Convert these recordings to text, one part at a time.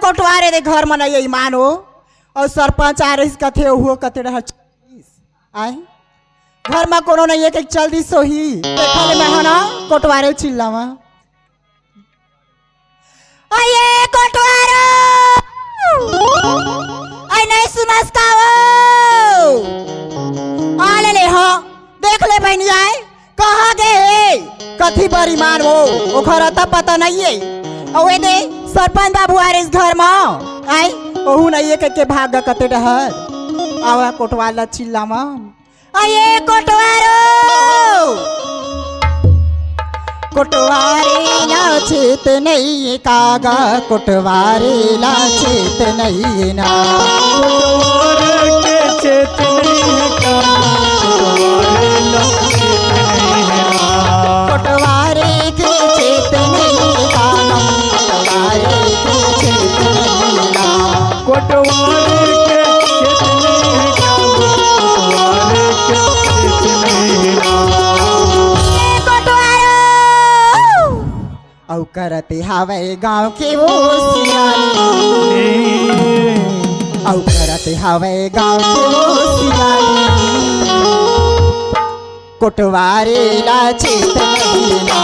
कोटवारे दे घर में नहीं मानो और सरपंच आ रही कथे हुआ कते रह आए घर में कोनो नहीं है कि चल दी सोही देखा ले मैं ना कोटवारे चिल्लावा अये कोटवारो आई नहीं सुनस का आ ले हाँ देख ले बहनी आए कहाँ गए कथी बड़ी मार वो घर तब पता नहीं है और दे सरपंच बाबू आ रहे इस घर में आई ओहू नहीं है के भाग कते डहर आवा कोटवाला चिल्लावा अये कोटवारो कोटवारे लाचेत नहीं कागा कोटवारे लाचेत नहीं ना कोटवारे के चेत नहीं है कोटवारे के चेत नहीं कागा कोटवारे के चेत नहीं ना कोटवारे के चेत नहीं है कोटवारे के चेत नहीं औ करते हवे गाँव के वो सियानी औ करते हवे गाँव के वो सियानी कोटवारे लाचेत नहीं ना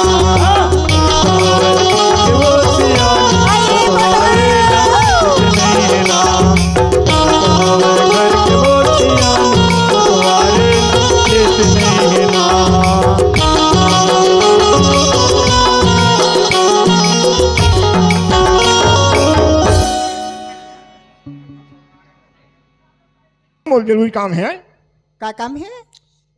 जरूरी काम है का काम है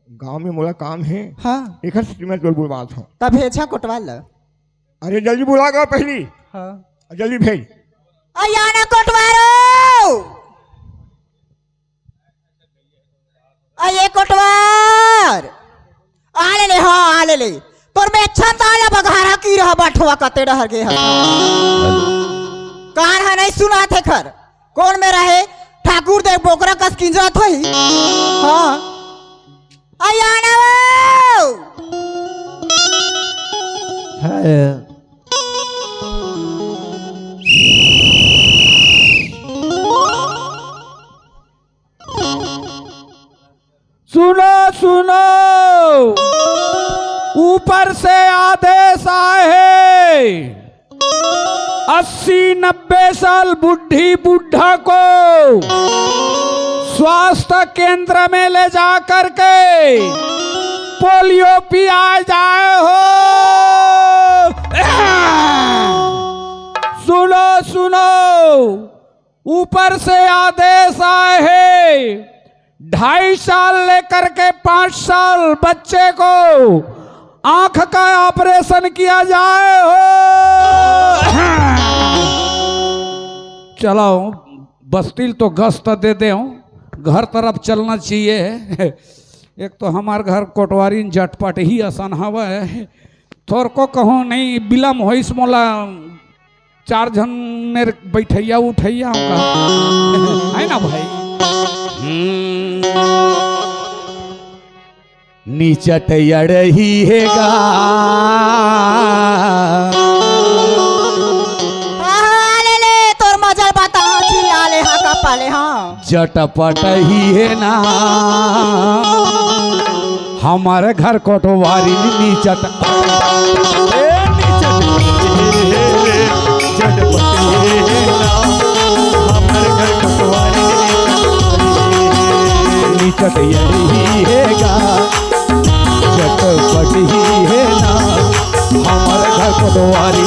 गांव में मोला काम है हाँ एक मैं जोर बोल बात हूँ तब भेजा कोटवाल अरे जल्दी बुला कर पहली हाँ जल्दी भेज अयाना कोटवारो अये कोटवार आले ले हाँ आले ले तोर में अच्छा ताला बघारा की रहा बठवा कते डहर गे कान है नहीं सुना थे खर कौन में रहे ठाकुर देव बोकरा कस किंजा थई हाँ अयाना है सुनो सुनो ऊपर से आदेश आए 80-90 साल बुढ़ी बुढ़ा को स्वास्थ्य केंद्र में ले जा करके पोलियो पिया जाए हो। सुनो सुनो ऊपर से आदेश आए है 2.5 साल लेकर के 5 साल बच्चे को आंख का ऑपरेशन किया जाए हो। चलो बस्तिल तो गश्त दे दे घर तरफ चलना चाहिए। एक तो हमार घर कोटवारी झटपट ही आसान हवा है थोर को कहो नहीं बिलम हो इस मोला 4 जन ने बैठैया उठैया है ना भाई। नीचट रही है गा तोर मजा बता चिल्ला ले हाँ कपा ले हाँ चटपट ही है ना हमारे घर कोटवारी नीचट नीचट यही हैगा चटपट ही है ना हमारे घर कोटवारी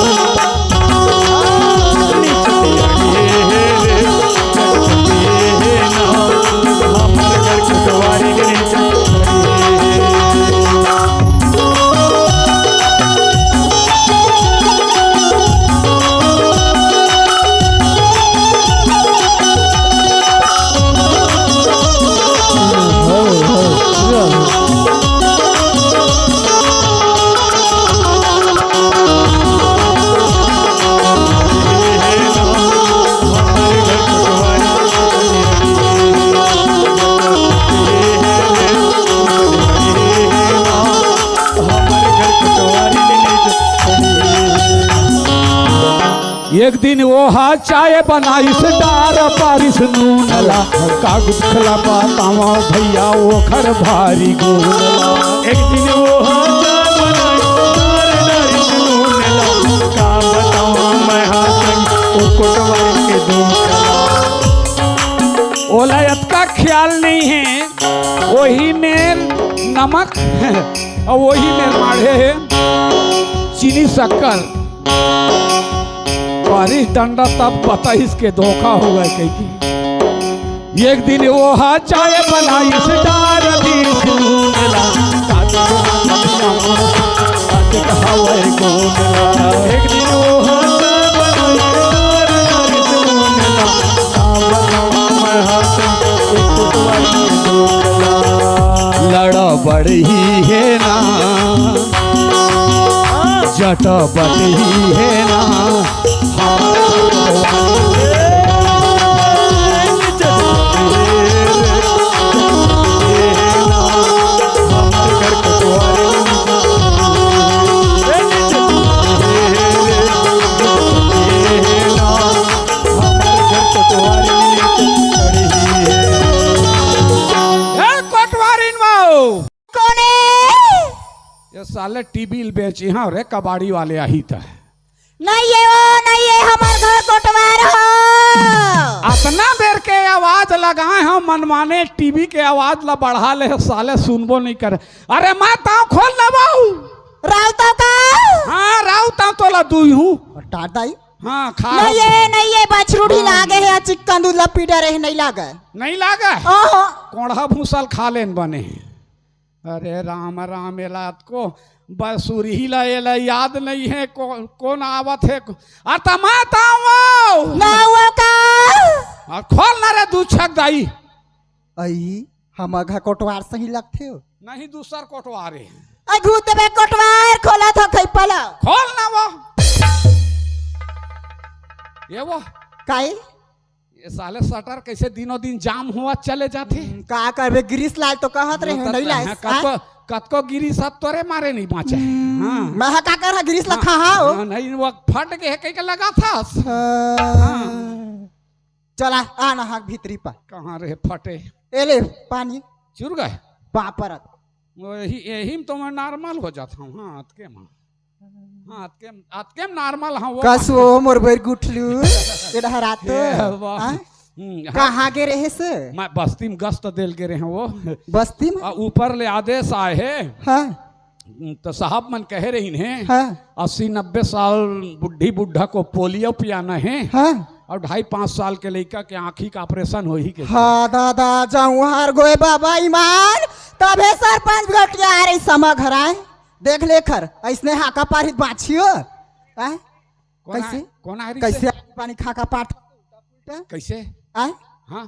एक दिन वो हा चाय बनाई से डार बारिश नूनला कागज खला बतावा भैया वो खर भारी गोला। एक दिन वो चाय बनाई डार बारिश नूनला का बतावा मैं हाथ वो कोटवारी के दूर चला। ओलायत का ख्याल नहीं है, वही में नमक और वही में माढ़े है चीनी शक्कर। बारिश डंडा तब पता इसके धोखा हो गए कहीं। एक दिन वो हा चाय बनाई से डार बारिश नूनला एक दिन वो चाय बनाई डार बारिश नूनला का बतावा मैं हाथ वो कोटवारी के दूर चला। लड़ा बड़ी है ना जट बड़ी है ना ये साले टीबी बेची हाँ रे कबाड़ी वाले आही था। नहीं ये वो नहीं ये हमार घर कोटवार हो। अपना बेर के आवाज लगाए हम मनमाने टीवी के आवाज ला बढ़ा ले साले सुनबो नहीं करे। अरे मैं ताऊ खोल ना बाऊ राउता का हाँ राउता तो ला दुई हूँ टाटाई हाँ खा नहीं ये बछरूढ़ी लागे है चिकन दूध लपीटा रहे नहीं लागे नहीं लागे ओहो कोढ़ा भूसल खा लेन बने। अरे राम राम एलात को बसुरी ही ला याद नहीं है कौन आवत है ना वो का खोल ना रे दू छक दाई आई हम घर कोटवार सही लगते हो नहीं दूसर कोटवारे आई घूते बे कोटवार खोला था खई पला खोल ना वो ये वो काई ये साले शटर कैसे दिनों दिन जाम हुआ चले जाते का करबे गिरीश लाल तो कहत रहे नहीं लाए कतको गिरी सब तोरे मारे नहीं बाँचे हाँ मैं का कर गिरीश ला खा हो नहीं वो फट के है कहीं का लगा था चला आना हाक भीतरी पर कहाँ रहे फटे एले पानी चुर गए पापरत यही में तो मैं नॉर्मल हो जाता हूँ हाँ अतके माँ हाँ अतके नॉर्मल हाँ वो कसो मोर बर गुठलू एडा रात कहाँ गे रहे से मैं बस्ती में गश्त देल के रहे वो बस्ती में ऊपर ले आदेश आए है हाँ तो साहब मन कह रही हैं हाँ 80-90 साल बुढ़ी बुढ़ा को पोलियो पियाना है हाँ और 2.5-5 साल के लड़का के आँखी का ऑपरेशन हो ही के हाँ दादा जाऊँ हार गोए बाबा ईमान तबे सरपंच घटिया आ रही समा घर आए देख ले खर ऐसने हाका पारित बाछियो कैसे कौन आ रही कैसे पानी खाका पाट कैसे आए हाँ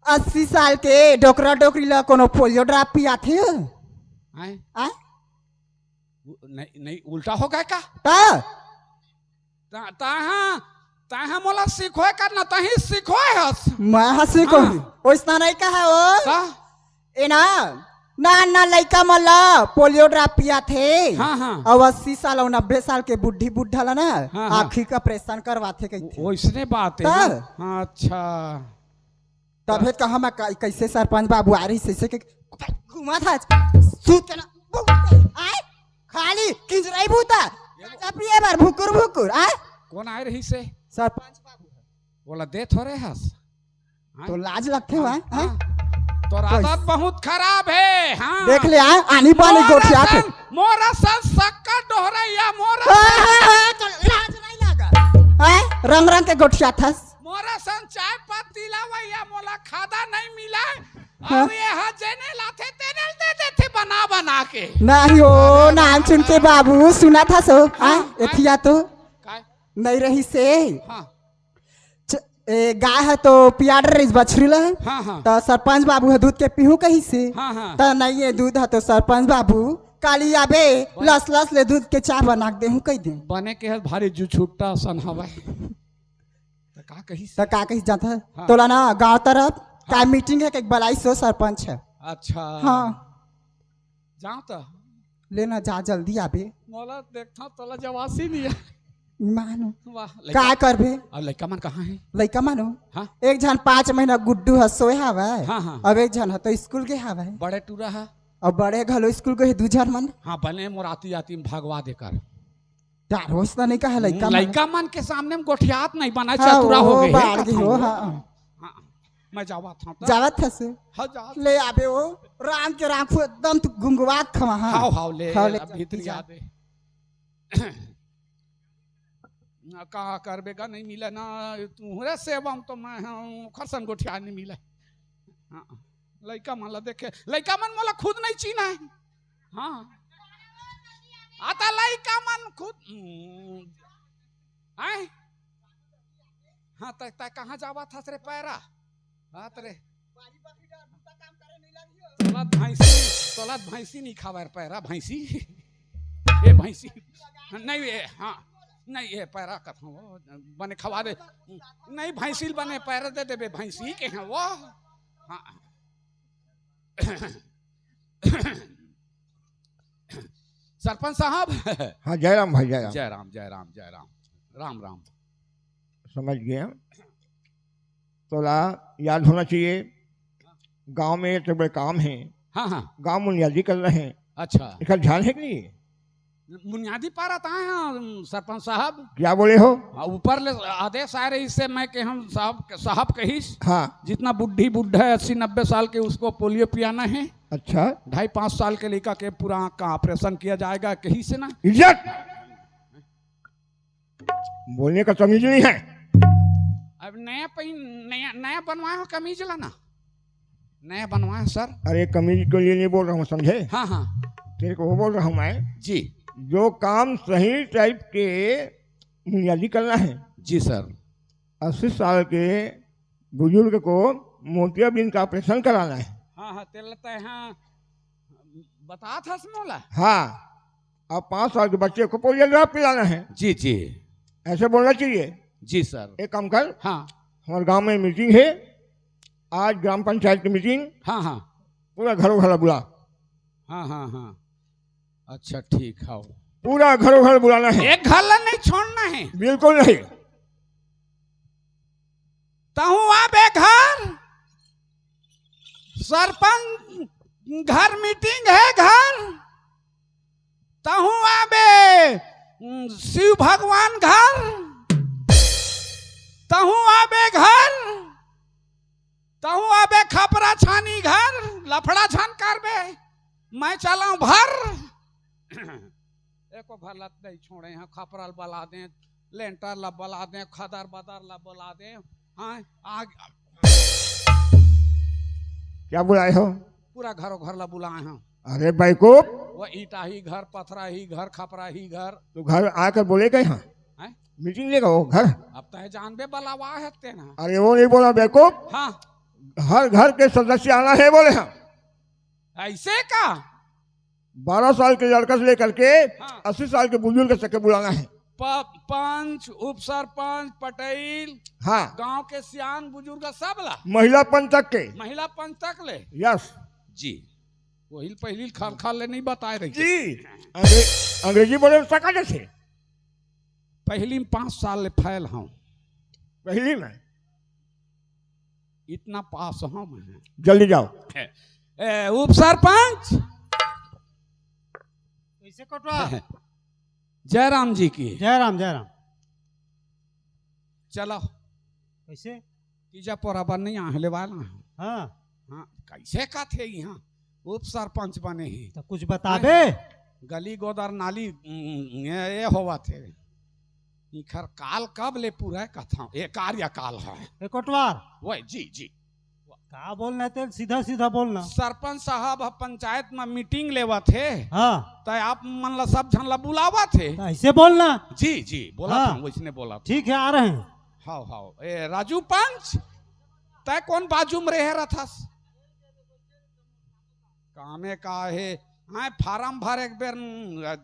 80 साल के डोकरा डोकरी ला कोनो पोलियो ड्रॉप पिया थे आए आए नहीं उल्टा हो गया का ताहा मोला सीखो करना तही सीखो हस मैं हसी को ओइसना नहीं कहा ओ का ए ना ना लड़का मला पोलियो ड्रॉप पिया थे हाँ हाँ और 80 साल और 90 साल के बुढ़ी बुढ़ा ला ना हाँ, हाँ। आँखी का ऑपरेशन करवाते कहते वैसने बात है हाँ। हाँ अच्छा तब कहा मैं कैसे सरपंच बाबू आ रही से घुमा था सूत के ना आए खाली किंजराई भूता पिए बार भुकुर भुकुर आए कौन आए रही से सरपंच बाबू बोला दे थोड़े हस तो लाज लगते हुआ हाँ। तो आदत बहुत खराब है हाँ देख ले आए आनी पानी गोठिया थे मोरा सन सक्का डोहरैया मोरा लाज नहीं लगा आए रंग रंग के गोठिया था मोरा सन चाय पत्ती लावैया मोला खादा नहीं मिला हाँ? और ये जेने लाथे तेने दे देते बना बना के नहीं हो नाम सुन के बाबू सुना था सो हाँ, एथिया तो काय नहीं रही से हाँ गाय है तो पियाड रही बछड़ी ला है हाँ हाँ तो सरपंच बाबू है दूध के पीहू कहीं से हाँ हाँ तो नहीं है दूध है तो सरपंच बाबू काली आबे लस लस ले दूध के चाय बना दे हूँ कही दे बने के है भारी जू छुट्टा सन हवा तो का कही तो का कहीं जाता है हाँ। तोला ना गांव तरफ का मीटिंग है कि 4200 सरपंच है अच्छा हाँ जाओ तो लेना जा जल्दी आबे मोला देखता तोला जवासी नहीं है मानो वाह का करबे अब लड़का मन कहाँ है? लइका मानो हाँ एक जन 5 महीना गुड्डू हसोए हवे हाँ हाँ अब एक जन तो स्कूल के हवे बड़े टूरा है। अब बड़े घलो स्कूल के 2 जन मन हाँ बने मोर आती आती में भगवा देकर यार होश तो नहीं कहा लइका मन लड़का मन के सामने में गोठियात नहीं बना हाँ, चतुरा हो वो गए बाढ़ गई हो हाँ हाँ मैं जावा था तो जावत हस हाँ जा ले आबे वो राम के राखो एकदम तू गुंगवात खवा हाँ हाव हाव ले हाव ले अब भीतर याद है ना कहा करबेगा नहीं मिला ना तुम्हारे सेवा में तो मैं खरसन गोठिया नहीं मिला। हाँ लड़का मन ला देखे लड़का मन मोला खुद नहीं चीना है। हाँ आता लड़का मन खुद आए हाँ तक कहाँ जावा था रे पैरा हाथ रे तोला भैंसी नहीं खावा पैरा भैंसी ये भैंसी नहीं ये हाँ नहीं ये पैरा कथा वो बने खवा दे नहीं भैंसी बने पैरा दे देबे भैंसी के हैं वो हाँ सरपंच साहब हाँ जयराम भाई जयराम। जय राम जय राम जय राम राम राम। समझ गया। तोला याद होना चाहिए गांव में तो बड़े काम है। हाँ हाँ गांव बुनियादी कर रहे हैं। अच्छा इसका ध्यान है कि नहीं? बुनियादी पारा हैं सरपंच साहब क्या बोले हो? ऊपर ले आदेश आ रही इससे मैं कि हम साहब कहीस हाँ जितना बुढ़ी बुढ़ा है 80-90 साल के उसको पोलियो पियाना है। अच्छा 2.5-5 साल के लड़का के पूरा आँख का ऑपरेशन किया जाएगा कहीं से ना। इज्जत बोलने का तमीज नहीं है। अब नया बनवाया हो कमीज लाना नया बनवाया सर। अरे कमीज के लिए नहीं बोल रहा हूँ समझे। हाँ हाँ तेरे को वो बोल रहा हूँ मैं जी जो काम सही टाइप के बुनियादी करना है। जी सर 80 साल के बुजुर्ग को मोतियाबिंद का ऑपरेशन कराना है। हाँ हाँ तेल लगता है हाँ बता था मोला। हाँ अब 5 साल के बच्चे को पोलियो ड्रॉप पिलाना है। जी जी ऐसे बोलना चाहिए। जी सर। एक काम कर हाँ हमारे गांव में मीटिंग है आज ग्राम पंचायत की मीटिंग। हाँ हाँ पूरा घरों घर बुला। हाँ हाँ हाँ अच्छा ठीक है पूरा घरों घर बुलाना है। एक घर ला नहीं छोड़ना है। बिल्कुल नहीं। तहु आबे घर सरपंच घर मीटिंग है घर तहु आबे शिव भगवान घर तहु आबे घर तहु आबे खपरा छानी घर लफड़ा छान करबे मैं चलाऊं भर एको घर लत नहीं छोड़े हैं खपरल बला दें लेंटर ला बला दें खदर बदर ला बला दें। हाँ आग क्या बुलाए हो? पूरा घरों घर ला बुलाए हैं। अरे बैकूफ वो ईटा ही घर पथरा ही घर खपरा ही घर। तो घर आकर बोलेगा यहाँ हैं? मीटिंग लेगा वो घर। अब तो जानबे बलावा है ते ना। अरे वो नहीं बोला बैकूफ। हाँ हर घर के सदस्य आना है बोले हम। ऐसे का 12 साल के लड़का से लेकर के हाँ। 80 साल के बुजुर्ग तक के बुलाना है। पंच उप सरपंच पटेल हाँ गांव के सियान बुजुर्ग सब ला महिला पंच तक के। महिला पंच तक ले। यस जी वही पहली खाल खाल ले नहीं बताए रही जी। अंग्रेजी बोले सका जैसे पहली में 5 साल ले फैल हूँ पहली में इतना पास हूँ मैं। जल्दी जाओ। उप सरपंच कैसे कटवा जयराम जी की जयराम चलो कैसे तीजा पोरा नहीं आहले वाला हाँ हाँ कैसे का थे यहाँ उप सरपंच बने ही तो कुछ बता दे। गली गोदर नाली ये होवा थे इखर काल कब ले पूरा कथा ये कार्य काल है कोटवार वही जी जी का बोलना है सीधा सीधा बोलना। सरपंच साहब पंचायत में मीटिंग लेवा थे हाँ तो आप मन ला सब झन ला बुलावा थे तो ऐसे बोलना। जी जी बोला हाँ। था वैसने बोला था। ठीक है आ रहे हैं। हाउ हाउ ए राजू पंच तय कौन बाजू में रह रहा था कामे का है हाँ फार्म भर एक बेर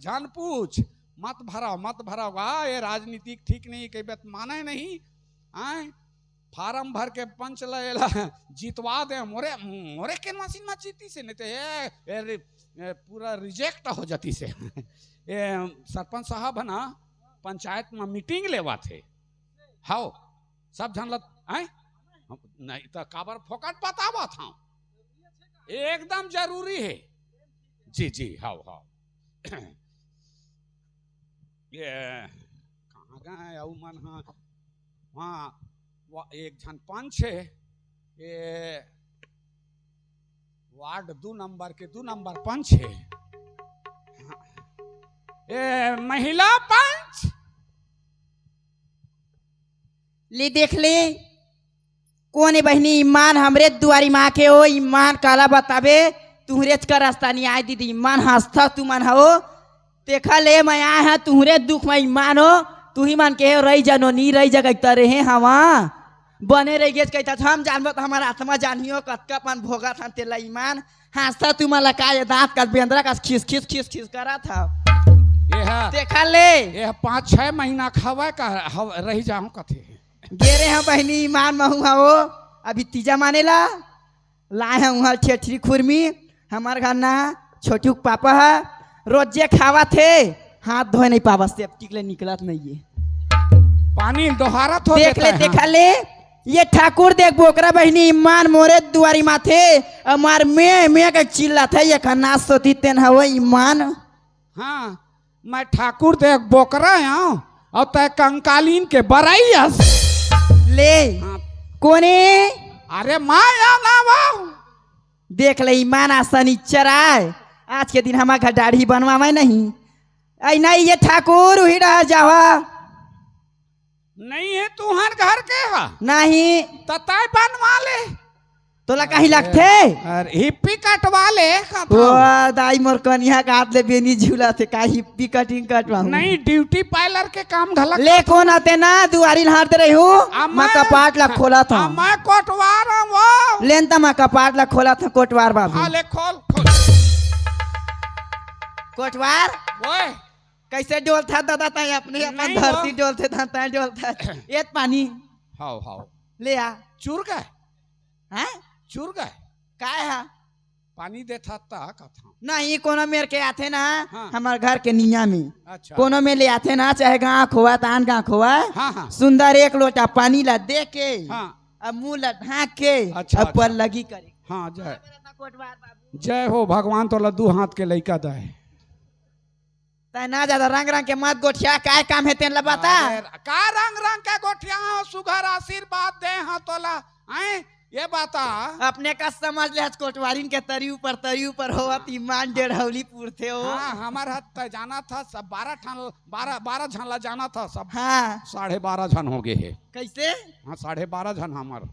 जान पूछ मत भरा वाह ये राजनीतिक ठीक नहीं कई बात माने नहीं आए फार्म भर के पंच लेला जीतवा दे मोरे मोरे के मशीन में जीती से नहीं तो ये पूरा रिजेक्ट हो जाती से ये सरपंच साहब है ना पंचायत में मीटिंग लेवा थे हाओ सब जानल आए नहीं तो काबर फोकट बतावा था एकदम जरूरी है जी जी हाओ हाओ ये कहाँ गए औ मन हाँ हाँ एक जन पंच है ये वार्ड 2 नंबर के 2 नंबर पंच है ये महिला पंच ले देख ले कौन है बहनी ईमान हमरे दुआरी माँ के हो ईमान काला बताबे तुहरे का रास्ता नहीं आए दीदी ईमान हंसता तू मन हो देखा ले मैं आया है तुहरे दुख में ईमान हो तू ही मान के रही जानो नहीं रही जगह तरे हैं हवा बने रही गेज कहता हम जानबो तो हमारा आत्मा जानियो कतका पन भोगा था तेला ईमान हंसता तू मला का दांत का बेंद्रा का खिस खिस खिस खिस करा था ये है देखा ले ये 5-6 महीना खवा का रही जाऊं कथे गेरे हैं बहनी ईमान महू हो अभी तीजा मानेला लाए हैं वहाँ ठेठरी खुरमी हमारे घर ना छोटू पापा है रोजे खावा थे हाथ धोए नहीं पावा से टिकले निकलत नहीं है पानी दोहारा तो देख ले देखा ले ये ठाकुर देख बोकरा बहनी ईमान मोरे दुआरी माथे हमार मैं का चिल्ला था ये खन्ना सोती तेन हवा ईमान हाँ मैं ठाकुर देख बोकरा हूँ और तय कंकालीन के बराई ले हाँ। कोने अरे माया ना वाओ देख ले ईमान शनिचर आए आज के दिन हमारा घर दाढ़ी बनवावे नहीं आई नहीं ये ठाकुर ही रह जावा नहीं है तुम्हार घर के है नहीं तताय बनवा ले तोला कहीं लगते अरे हिप्पी कटवा ले ओ दाई मोर कन्या का हाथ ले बेनी झूला थे का हिप्पी कटिंग कटवा नहीं ड्यूटी पार्लर के काम घलक ले कौन आते ना दुआरी हाथ रही हूँ मैं कपाट ला खोला था मैं कोटवार वो लेन तो मैं कपाट ला खोला था कोटवार बाबू हाँ ले खोल खोल कोटवार ओए कैसे डोल था दादा ताई अपने अपन नहीं धरती वो। डोलते था ताई डोल था एक पानी हाओ हाओ ले आ चूर गए हैं चूर गए काय है पानी देता ता कथा नहीं कोनो मेर के आते ना हाँ। हमारे घर के निया में अच्छा कोनो में ले आते ना चाहे गाँव खोआ तान गाँव खोआ हाँ हाँ सुंदर एक लोटा पानी ला दे के हाँ अब मुंह ला ढाक के अच्छा, अब पर अच्छा। लगी करे हाँ जय हो भगवान तो लद्दू हाथ के लइका दे तय ना ज्यादा रंग रंग के मत गोठिया काय काम है तेन ला बता अरे, का रंग रंग के गोठिया सुघर आशीर्वाद दे हाँ तोला आए ये बाता अपने का समझ ले कोटवारिन के तरी ऊपर होवत ईमान डेढ़ौली पूरते हो हाँ हमार हाथ तय जाना था सब 12 झन जाना था सब हाँ 12.5 झन हो गए है कैसे हाँ 12.5 झन हमार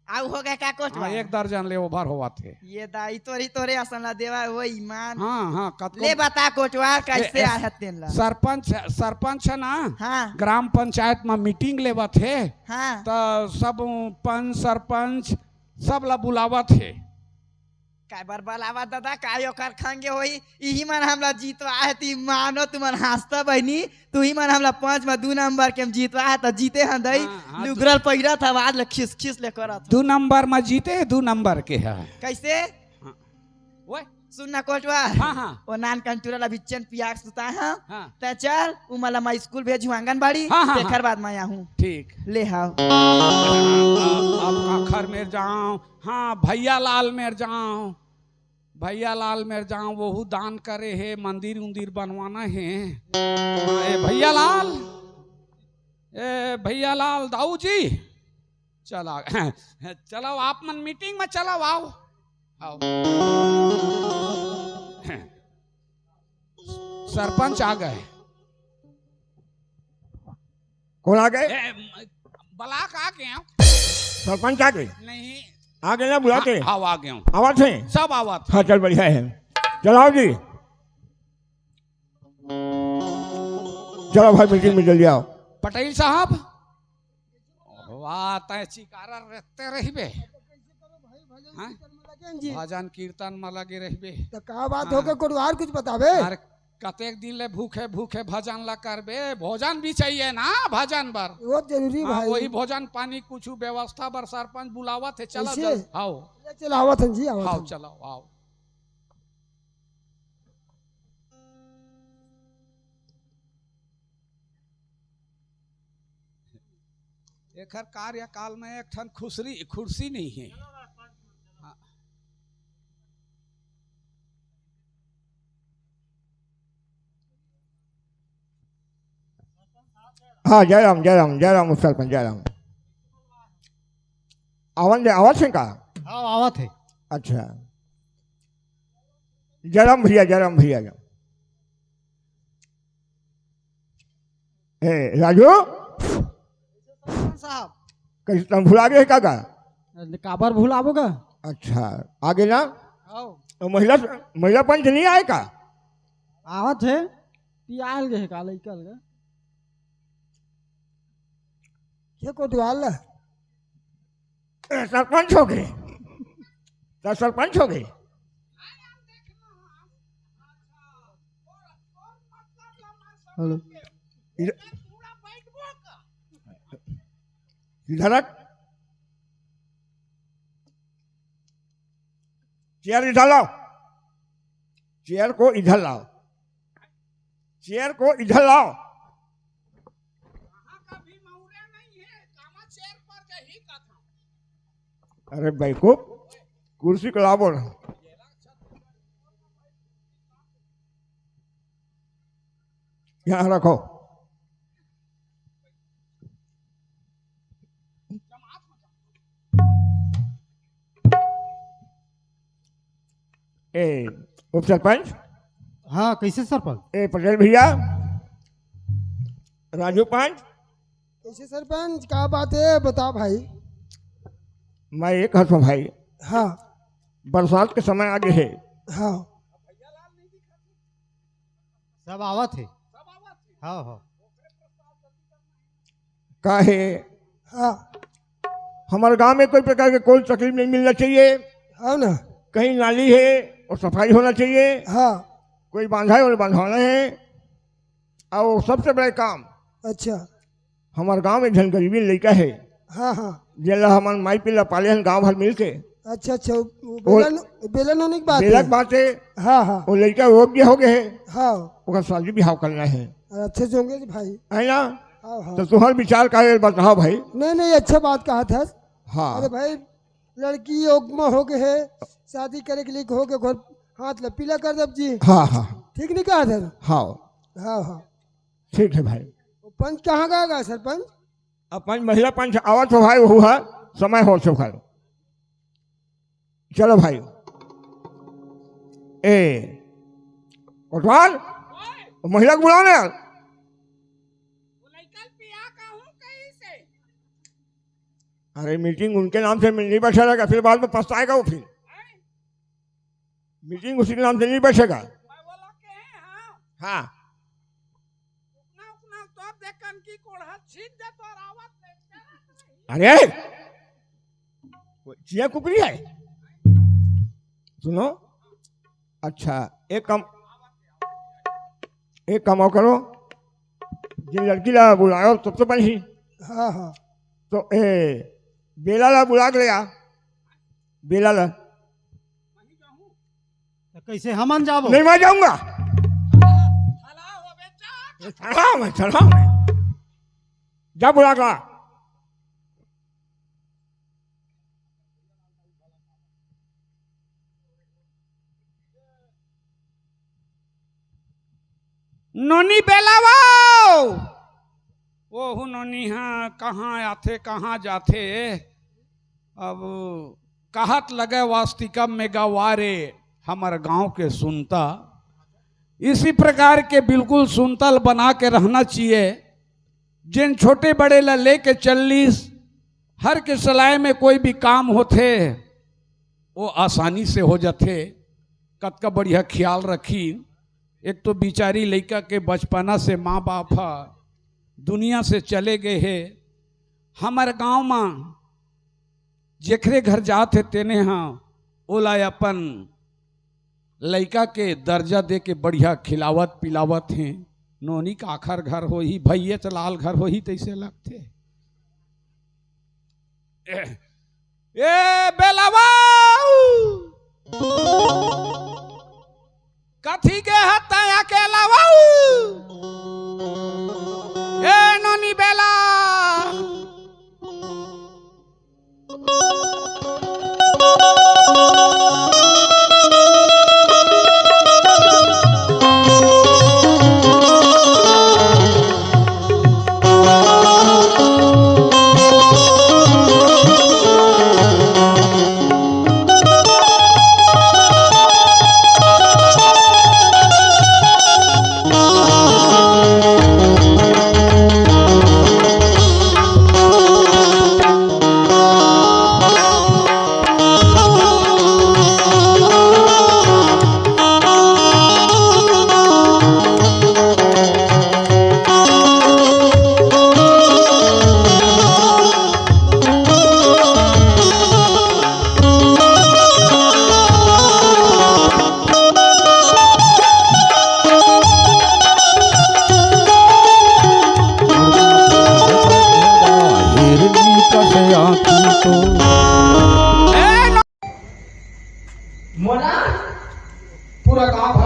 आउ हो गए का हाँ, कोटवार 1 दर्जन ले ओभर हुआ थे ये दाई तोरे असन ला देवा वो ईमान हाँ हाँ कतको ले बता कोटवार कैसे ए- आया तेन ला सरपंच है ना हाँ ग्राम पंचायत में मीटिंग लेवा थे हाँ तो सब पंच सरपंच सब ला बुलावा थे काय बार बलावा दादा काय ओकर खंगे होई इही मन हमला जीतवा है ती मानो तुमन हंसता बहनी तू ही मन हमला 5 में 2 नंबर के जीतवा है तो जीते हैं दई हाँ, हाँ, लुगरल पहिरा था बाद ले खिस खिस ले करत 2 नंबर में जीते 2 नंबर के है कैसे ओए सुनना कोटवा हाँ हाँ ओ नान कंटूरा ला बिचन पियाक सुता है हाँ त चल उ मला मैं स्कूल भेजू आंगनबाड़ी हाँ, हाँ, तेखर बाद मैं आऊं ठीक ले हाओ अब काखर में जाऊं हाँ भैया लाल में जाऊं भैया लाल में जाऊं वो दान करे है मंदिर उंदिर बनवाना है ए भैया लाल दाऊ जी चला चलो आप मन मीटिंग में चलो आओ आओ सरपंच आ गए कौन आ गए बलाक आ गए सरपंच आ गए नहीं आ गए ना बुलाते हाँ आ गए आवाज है सब आवाज हाँ चल बढ़िया है चलाओ जी चलो भाई मीटिंग में जल्दी आओ पटेल साहब वाह तय चिकारा रहते रहिबे हाँ? भजन कीर्तन में लगे रहिबे तो का बात हो के कोटवार कुछ बतावे अरे कतेक दिन ले भूखे भूखे भजन ला करबे भोजन भी चाहिए ना भजन बर वो जरूरी हाँ, भाई वही भोजन पानी कुछ व्यवस्था बर सरपंच बुलावा थे चलो ऐसे? जल्द आओ चल आवत हन जी आवत आओ हन। चलो आओ एकर कार्यकाल में एक ठन कुर्सी नहीं है। हाँ जयराम जयराम जयराम सरपंच जयराम। आवाज है का? हाँ आवत है। अच्छा जयराम भैया ए राजू साहब कैसे तुम भुला गए काका? काबर भूलाबोगा? अच्छा आगे ना आओ तो महिला पंच नहीं आए का? आवत है पियाल गए का लइकल गा ये कोतवाल सरपंच हो गए तो सरपंच हो गए। हेलो इधर चेयर इधर लाओ, चेयर को इधर लाओ, चेयर को इधर लाओ। अरे भाई को कुर्सी को लाओ ना। यहाँ रखो। ए उप सरपंच। हाँ कैसे सरपंच? ए पटेल भैया, राजू पंच। कैसे सरपंच क्या बात है बता भाई। मैं एक हूँ भाई। हाँ बरसात के समय आगे है। हाँ सब आवत है। हाँ हाँ का है हाँ हमारे गांव में कोई प्रकार के कोई तकलीफ नहीं मिलना चाहिए। हाँ ना कहीं नाली है और सफाई होना चाहिए। हाँ कोई बांधा है और बांधवाना है। और सबसे बड़ा काम अच्छा हमारे गांव में जन गरीबी लड़का है हाँ हाँ जेला हमारे माई पिल्ला पाले हैं गांव भर मिल के। अच्छा अच्छा बेलन होने की बात बेलक है। बात है हाँ हाँ वो लड़का योग्य हो गए है हाँ उसका शादी ब्याह करना है अच्छे से होंगे भाई। है ना। हाँ हाँ तो तुम्हारा विचार का है बताओ भाई। नहीं नहीं अच्छा बात कहा था। हाँ अरे भाई लड़की योग्य हो गए है शादी करे के लिए हो गए घर हाथ ल पीला कर दब जी। हाँ हाँ ठीक नहीं कहा था। हाँ हाँ हाँ ठीक है भाई। पंच कहाँ गएगा सरपंच? अपन महिला पंच आवत हो भाई वो है समय हो चुका है। चलो भाई ए कोटवाल महिला को बुलाओ ना। अरे मीटिंग उनके नाम से नहीं बैठा रहेगा फिर बाद में पछताएगा वो। फिर मीटिंग उसी के नाम से नहीं बैठेगा। हाँ अरे चिया कुकरी है सुनो। अच्छा एक काम और करो जिन लड़की ला बुलाओ सबसे पहले हाँ हाँ तो बेला ला बुला के लिया। बेला ला तो कैसे हमन जाबो? नहीं मैं जाऊंगा। चला मैं जा बुला का। नोनी बेलावाओ ओहु नोनी हाँ कहाँ आथे कहाँ जाथे। अब कहत लगे वास्तिका में गवारे हमारे गांव के सुनता। इसी प्रकार के बिल्कुल सुनतल बना के रहना चाहिए। जिन छोटे बड़े ला लेके चलिस हर के सलाह में कोई भी काम होते वो आसानी से हो जाते। कत का बढ़िया ख्याल रखी। एक तो बिचारी लड़का के बचपना से माँ बाप दुनिया से चले गए है। हमारे गांव में जेखरे घर जाते तेने हाँ ओला अपन लड़का के दर्जा दे के बढ़िया खिलावत पिलावत हैं। नोनी का आखिर घर हो ही भैया चलाल घर हो ही तैसे लगते। ए बेलावा कथी के हता अकेला ए नोनी बेला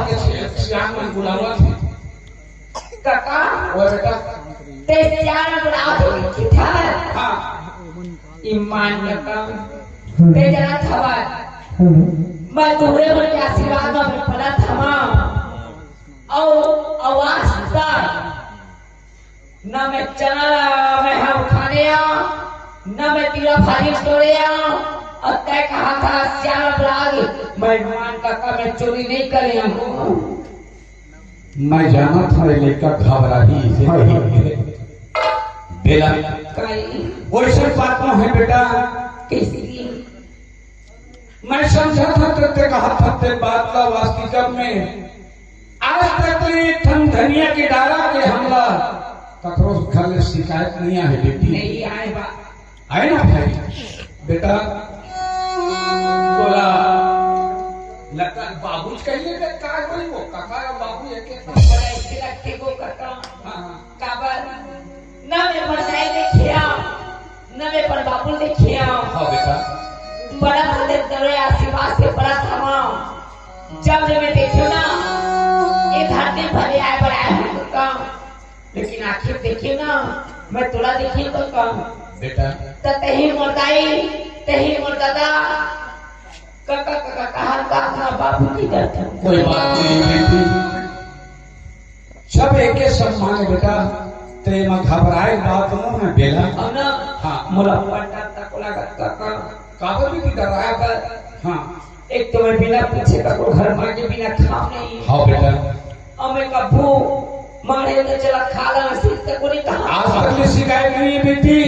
के सियान मन बुलावा थी काका ओ बेटा ते सियान बुलाओ किथा हां ईमान काका ते जरा थवा मैं तुम्हारे बड़े आशीर्वाद में पड़ा थमा और आवाज तक न मैं चना मैं हम खाने न मैं तीरा भाजी तोड़े और तय कहा था श्याम ब्लाग मैं मान काका मैं चोरी नहीं करे मैं जाना था लेकर घबरा ही से बेला वैसे बात न है बेटा किसी मैं समझा था तेरे कहा था ते बात का वास्तविकता में आज तक ये धनिया की डारा के हमला ककरो घर में शिकायत नहीं आई बेटी नहीं आए बा आए ना भाई बेटा बोला लगता बाबू कहिए बे का कोई वो काका और बाबू एक एक बड़ा इसके लगते को काका हां काबर न मैं मरदाई देखिया न मैं पर बाबू देखिया हां बेटा बड़ा मंदिर तेरे आशीर्वाद से बड़ा थमा जब मैं देखो ना ये धरती भले आए बड़ा है तो कम लेकिन आखिर देखिए ना मैं थोड़ा देखिए तो कम बेटा तही मरदाई तही मरदादा काका काका कहा का अपना बाबू की करता कोई बात नहीं बेटी सब एक के सम्मान बेटा ते में घबराए बात न है बेला अब ना हां मोला पट्टा तक लगा काका काबर भी डराया कर हां एक तो मैं बिना पूछे का घर मार के बिना खाओ नहीं हां बेटा और मैं कभू मारे ने चला खाला नसीब तक को नहीं कहा आज तक की शिकायत नहीं है बेटी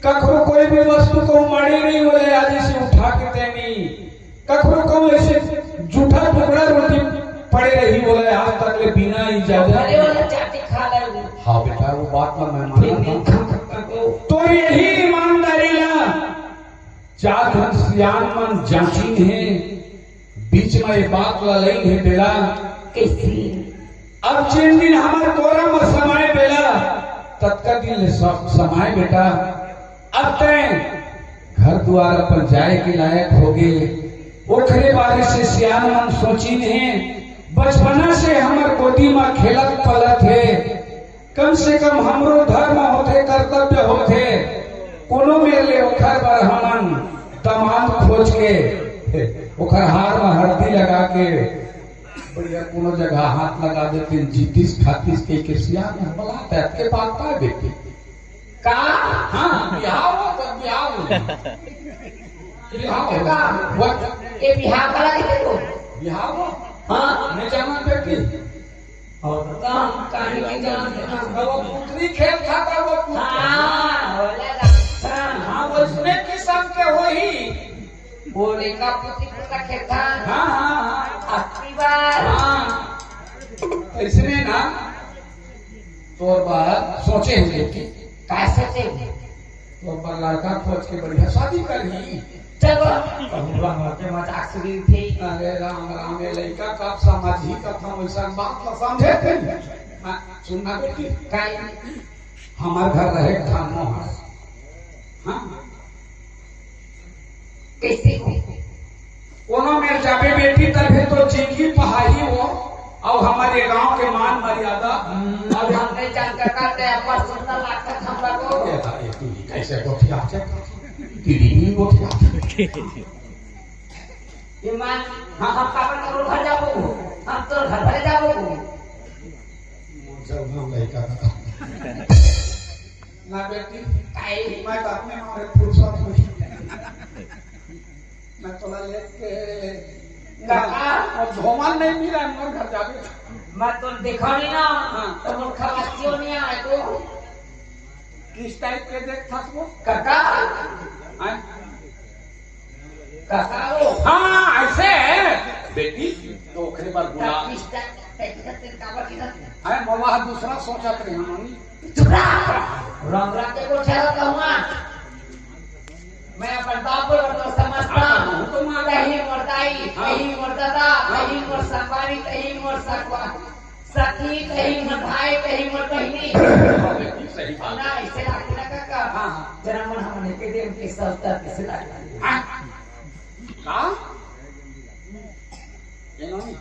कखरो कोई भी वस्तु को मारी नहीं बोले आज से उठा के देनी कखरो को ऐसे झूठा टुकड़ा रोटी पड़े रही बोले आज तक ले बिना इजाजत अरे वाला चाटी खा ले हाँ बेटा वो बात में मैं मानता हूँ तो यही ईमानदारी ना चार धन सियान मन जांची है बीच में ये बात लड़ाई है बेला कैसी अब जिन दिन हमारे कोरा में समाये बेला तत्का दिन समाये बेटा अब तय घर द्वार पर जाए के लायक हो गए ओखरे बारे से सियान मन सोची ने बचपना से हमार गोदी में खेलत पलत है कम से कम हमरो धर्म होते कर्तव्य होते कोनो मेरे ओखर पर हमन तमाम खोज के ओखर हार में हल्दी लगा के बढ़िया कोनो जगह हाथ लगा देते जीतिस खातिस के सिया में हमला तैत के बात का बेटी का हां बिहार हो तो बिहार वो ये बिहार वाला कितने को बिहार हो हाँ मैं जाना बेटी और काम कहानी के जानते ना वो पुत्री खेल था वो हाँ बोला रखता हाँ उसने किस्म के वही बोले का पुत्री पुत्र खेता हाँ हाँ हाँ अपनी बार हाँ इसने ना तो बात सोचे हुए कि कैसे थे तो पर लड़का खोज के बढ़िया शादी कर ली चलो भगवान के मजाक सुनी थी अरे राम राम ये लड़का कब समझ ही कथा वैसा बात तो समझे थे हाँ, सुनना बेटी काई हमारे घर रहे था मोहर हाँ कैसे को कोनो में जाबे बेटी तभी तो जिंदगी पहाड़ी हो और हमारे गांव के मान मर्यादा अब हम नहीं जानकर करते हैं पर सुंदर लगता था हम लोग को ये तू कैसे गोठिया से दीदी गोठिया ईमान हम पापा का घर जाबो हम तो घर भरे जाबो जब हम लड़का था ना बेटी काई मैं तो अपने मारे फुर्सत हुई मैं तो लेके और धोमन नहीं मिला मोर घर जाबे मैं तो देखा नहीं ना तो मुझ खवासियों नहीं आए तो किस टाइप के देख था वो काका हैं काका वो हाँ ऐसे बेटी तो ओखरे बार बुला किस टाइप काबर की ना है बाबा दूसरा सोचत रहे हमनी चुपरा रंग रंग के को ठहरा कहूँगा मैं अपन बाप को तो समझता हूँ तुम कहीं मरदाई कहीं मरदादा कहीं मर संबारी कहीं मर सकवा सखी कहीं मर भाई कहीं मर बहनी सही बात ना ऐसे लगता ना काका जरा मन हमने के देव के सस्ता कैसे लगता हाँ ये नहीं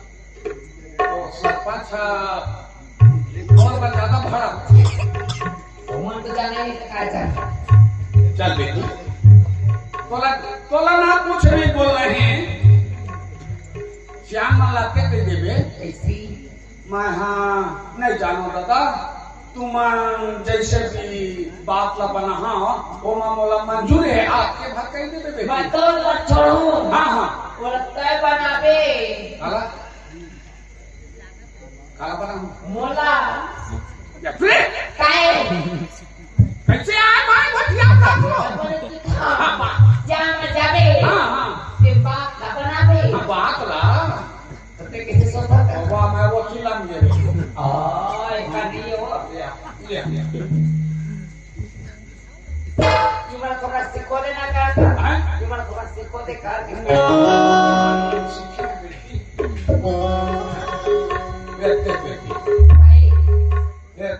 सरपंच और ज्यादा भड़ा मन तो जाना नहीं तो काय जाना। चल बेटी तोला तोला ना कुछ नहीं बोल रहे हैं श्याम माला के दे देबे ऐसी मैं हाँ नहीं जानो दादा तुम जैसे भी बात ला बना हाँ वो मामला मंजूर है आपके भाग कहीं दे देबे मैं तो मत छोड़ू। हाँ हाँ वो तय बनाबे काला काला बना मोला या फिर काय कैसे आए भाई भटिया का जा मैं जाबे हाँ हाँ ते बात का बनाबे बात ला तो ते कैसे सोचा था वाह मैं वो चिल्ला नहीं दे ओए कानियो ले Gimana kau kasih kode nak kan? Gimana kau kasih kode kan? Baik.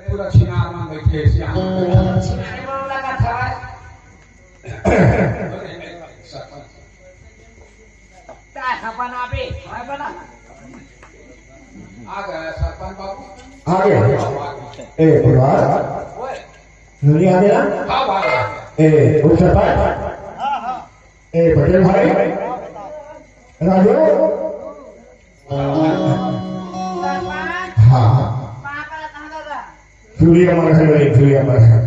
पूरा छिनार में बैठे Shyam Cina mau lakukan apa? Tak apa nabi, apa nak? आ गया सरपंच बाबू आ गया ए परिवार ओए नहीं आ गया हाँ भाई ए उससे बात ए पटेल भाई राजू Sarpan, हाँ apa nak tangga dah? सूर्य मरहर भाई सूर्य मरहर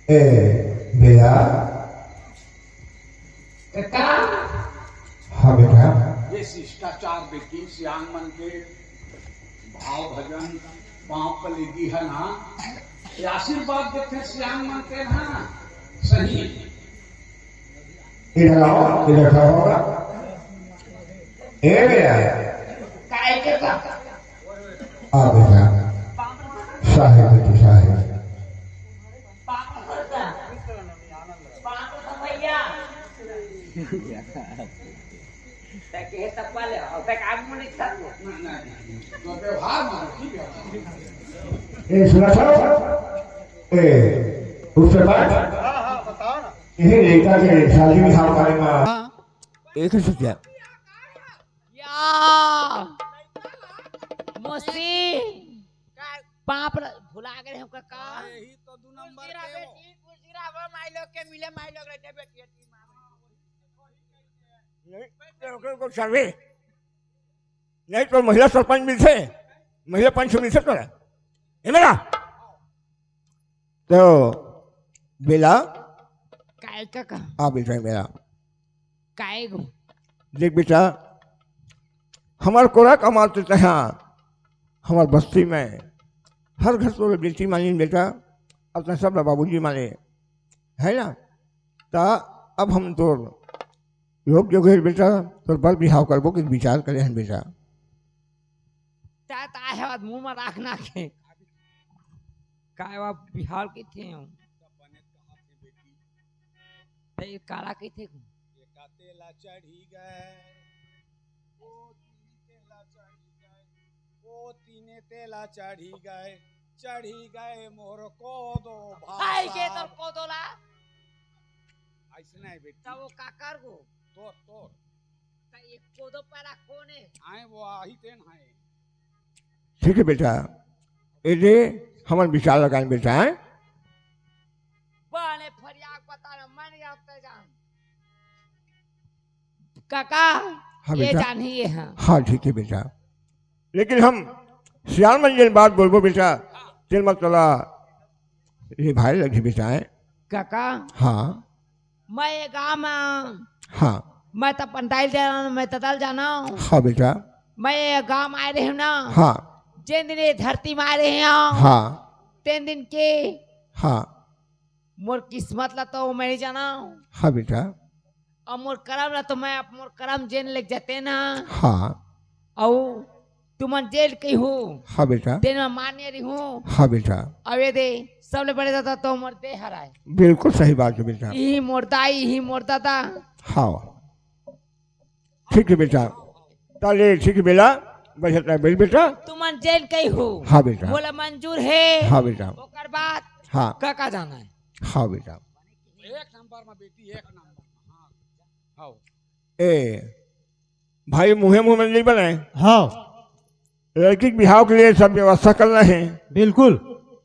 ए बेटा Kekal. हाँ बेटा ये शिष्टाचार बेटी श्याम मन के भाव भजन पाँव पलेगी है ना ये आशीर्वाद देते श्याम मन के ना सही इधर आओ इधर खड़ा होगा ए बेटा Kai kekal. आ बेटा साहेब बेटी साहेब Papa kerja. Papa sama ya. Tak kira tak boleh. Tak kamu ni tak. तो व्यवहार मानो ठीक है ए सुना सुनो ए उससे बात ये लेकर के शादी में हम करेंगे एक ही सोचा Ya. Mesti. पाप भुला गए हम काका यही तो दो नंबर कुर्सीरा बेटी कुर्सीरा वो माई लोग के मिले माई लोग रहते बेटी को सर्वे नहीं तो महिला सरपंच मिलते महिला पंच मिलते तो है मेरा तो बेला काय काका आ बेटा मेरा काय गो देख बेटा हमार कोरा कमाते तहाँ हमार बस्ती में हर घर तो बेटी मानी बेटा अपना सब बाबूजी माने है ना ता अब हम तो योग जो है बेटा तो बल बिहाव करबो कि विचार करे हैं बेटा ता ता है बात मुंह में रखना के काय वा बिहार के थे हम ते काला के थे तेला चढ़ी गए वो तीने तेला चढ़ी गए मोर को दो आई के तो कोदोला ऐसे नहीं बेटी ता वो काकर गो तोर ता एक कोदो पैरा कोने आए वो आही तेन है ठीक है बेटा ये हमारे विचार लगाए बेटा है बने फरियाद पता न मन जाते जान काका हाँ ये बेटा। जान ही है हाँ ठीक है बेटा लेकिन हम श्याम मंजिल बात बोलबो बेटा चल मत चला ये भाई लगी बेटा है काका हाँ मैं ये गाँव में हाँ मैं तो पंटाइल जाना मैं तदल जाना हाँ बेटा मैं ये गाँव में आए रही हूँ ना हाँ जिन दिन ये धरती में आए रहे हैं हाँ तीन दिन के हाँ मोर किस्मत ला तो मैं नहीं जाना हाँ बेटा और मोर करम ला तो मैं अब मोर करम जेल लग जाते ना हाँ और तुम जेल की हो हाँ बेटा तेन में मान्य रही हूँ हाँ बेटा अब ये दे सबले बड़े दादा तो मोर दे हराए बिल्कुल सही बात है बेटा यही मोर दाई यही मोर दादा हाँ ठीक है बेटा ताले ठीक है बेला बजता है बेटा तुम जेल कही हो हाँ बेटा बोला मंजूर है हाँ बेटा ओकर बाद हाँ काका जाना है हाँ बेटा एक नंबर में बेटी एक नंबर हाँ हाँ ए भाई मुँहे मुँह में नहीं बनाए हाँ लड़की के बिहाव के लिए सब व्यवस्था कर रहे हैं। बिल्कुल।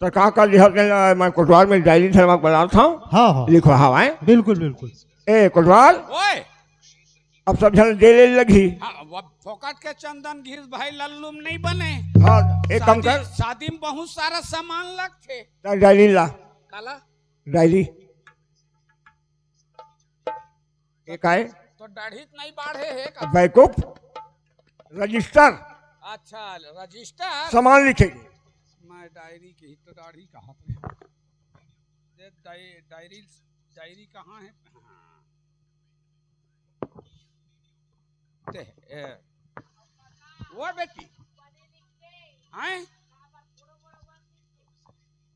तो का लिखा मैं कोटवार में डायरी थर्मा बना था। हाँ हाँ लिखो हवा है। बिल्कुल बिल्कुल। ए कोटवार ओए अब सब जन दे ले लगी। हाँ, फोकट के चंदन घिस भाई लल्लुम नहीं बने। हाँ एक काम कर, शादी में बहुत सारा सामान लगते। डायरी ला। काला डायरी एक आए तो दाढ़ी नहीं बाढ़े है का? Backup register. अच्छा रजिस्टर सामान लिखेगी। मैं डायरी की तो दाढ़ी कहाँ पे? डायरी डायरी कहाँ है? वो बेटी हैं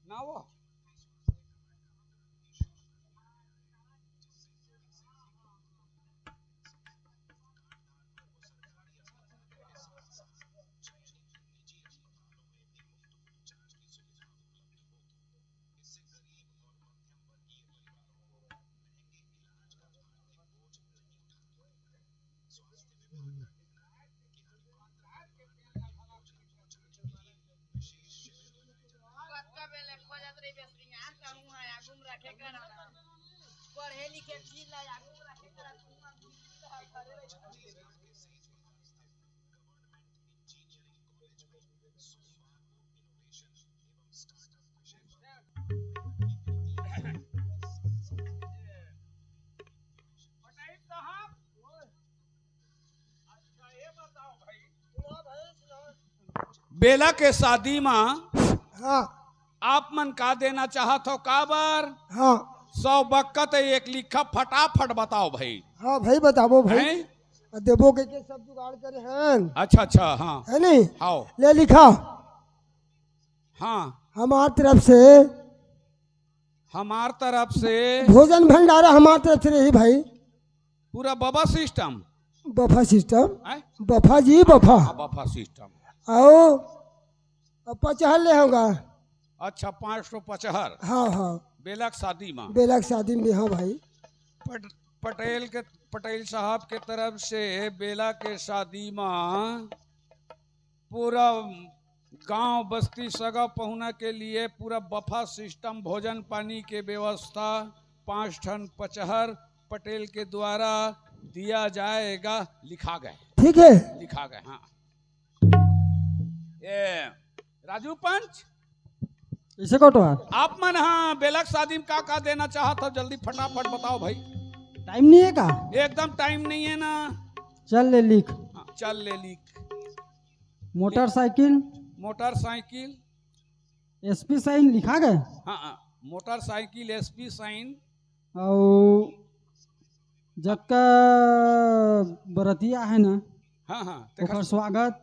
ना वो बेला के शादी में हाँ आप मन का देना चाहत हो काबर? हाँ 100 बक्कत एक लिखा फटाफट बताओ भाई। हाँ भाई बताबो भाई। हैं? देवो के सब जुगाड़ करे हैं। अच्छा अच्छा हाँ है नहीं? आओ ले लिखा हाँ हमार तरफ से हमार तरफ से भोजन भंडारा हमार तरफ से रही भाई। पूरा बफा सिस्टम। बफा सिस्टम। हैं? बफा जी बफा। हाँ, बफा सिस्टम। आओ 50 ले होगा। अच्छा 550। हाँ हाँ बेला के शादी में बेला की शादी में। हाँ भाई पटेल साहब के तरफ से बेला के शादी में पूरा गांव बस्ती सगा पहुना के लिए पूरा बफा सिस्टम भोजन पानी के व्यवस्था 5 टन 50 पटेल के द्वारा दिया जाएगा। लिखा गए। ठीक है लिखा गए। हाँ ये राजू पंच इसे कटवा आप मन हाँ बेलक शादी में का देना चाहत हो जल्दी फटाफट बताओ भाई। टाइम नहीं है का? एकदम टाइम नहीं है ना। चल ले लिख। हाँ, चल ले लिख। मोटरसाइकिल एसपी साइन लिखा गए। हाँ मोटरसाइकिल एसपी साइन और जबका बरतिया है ना हाँ हाँ ओकर स्वागत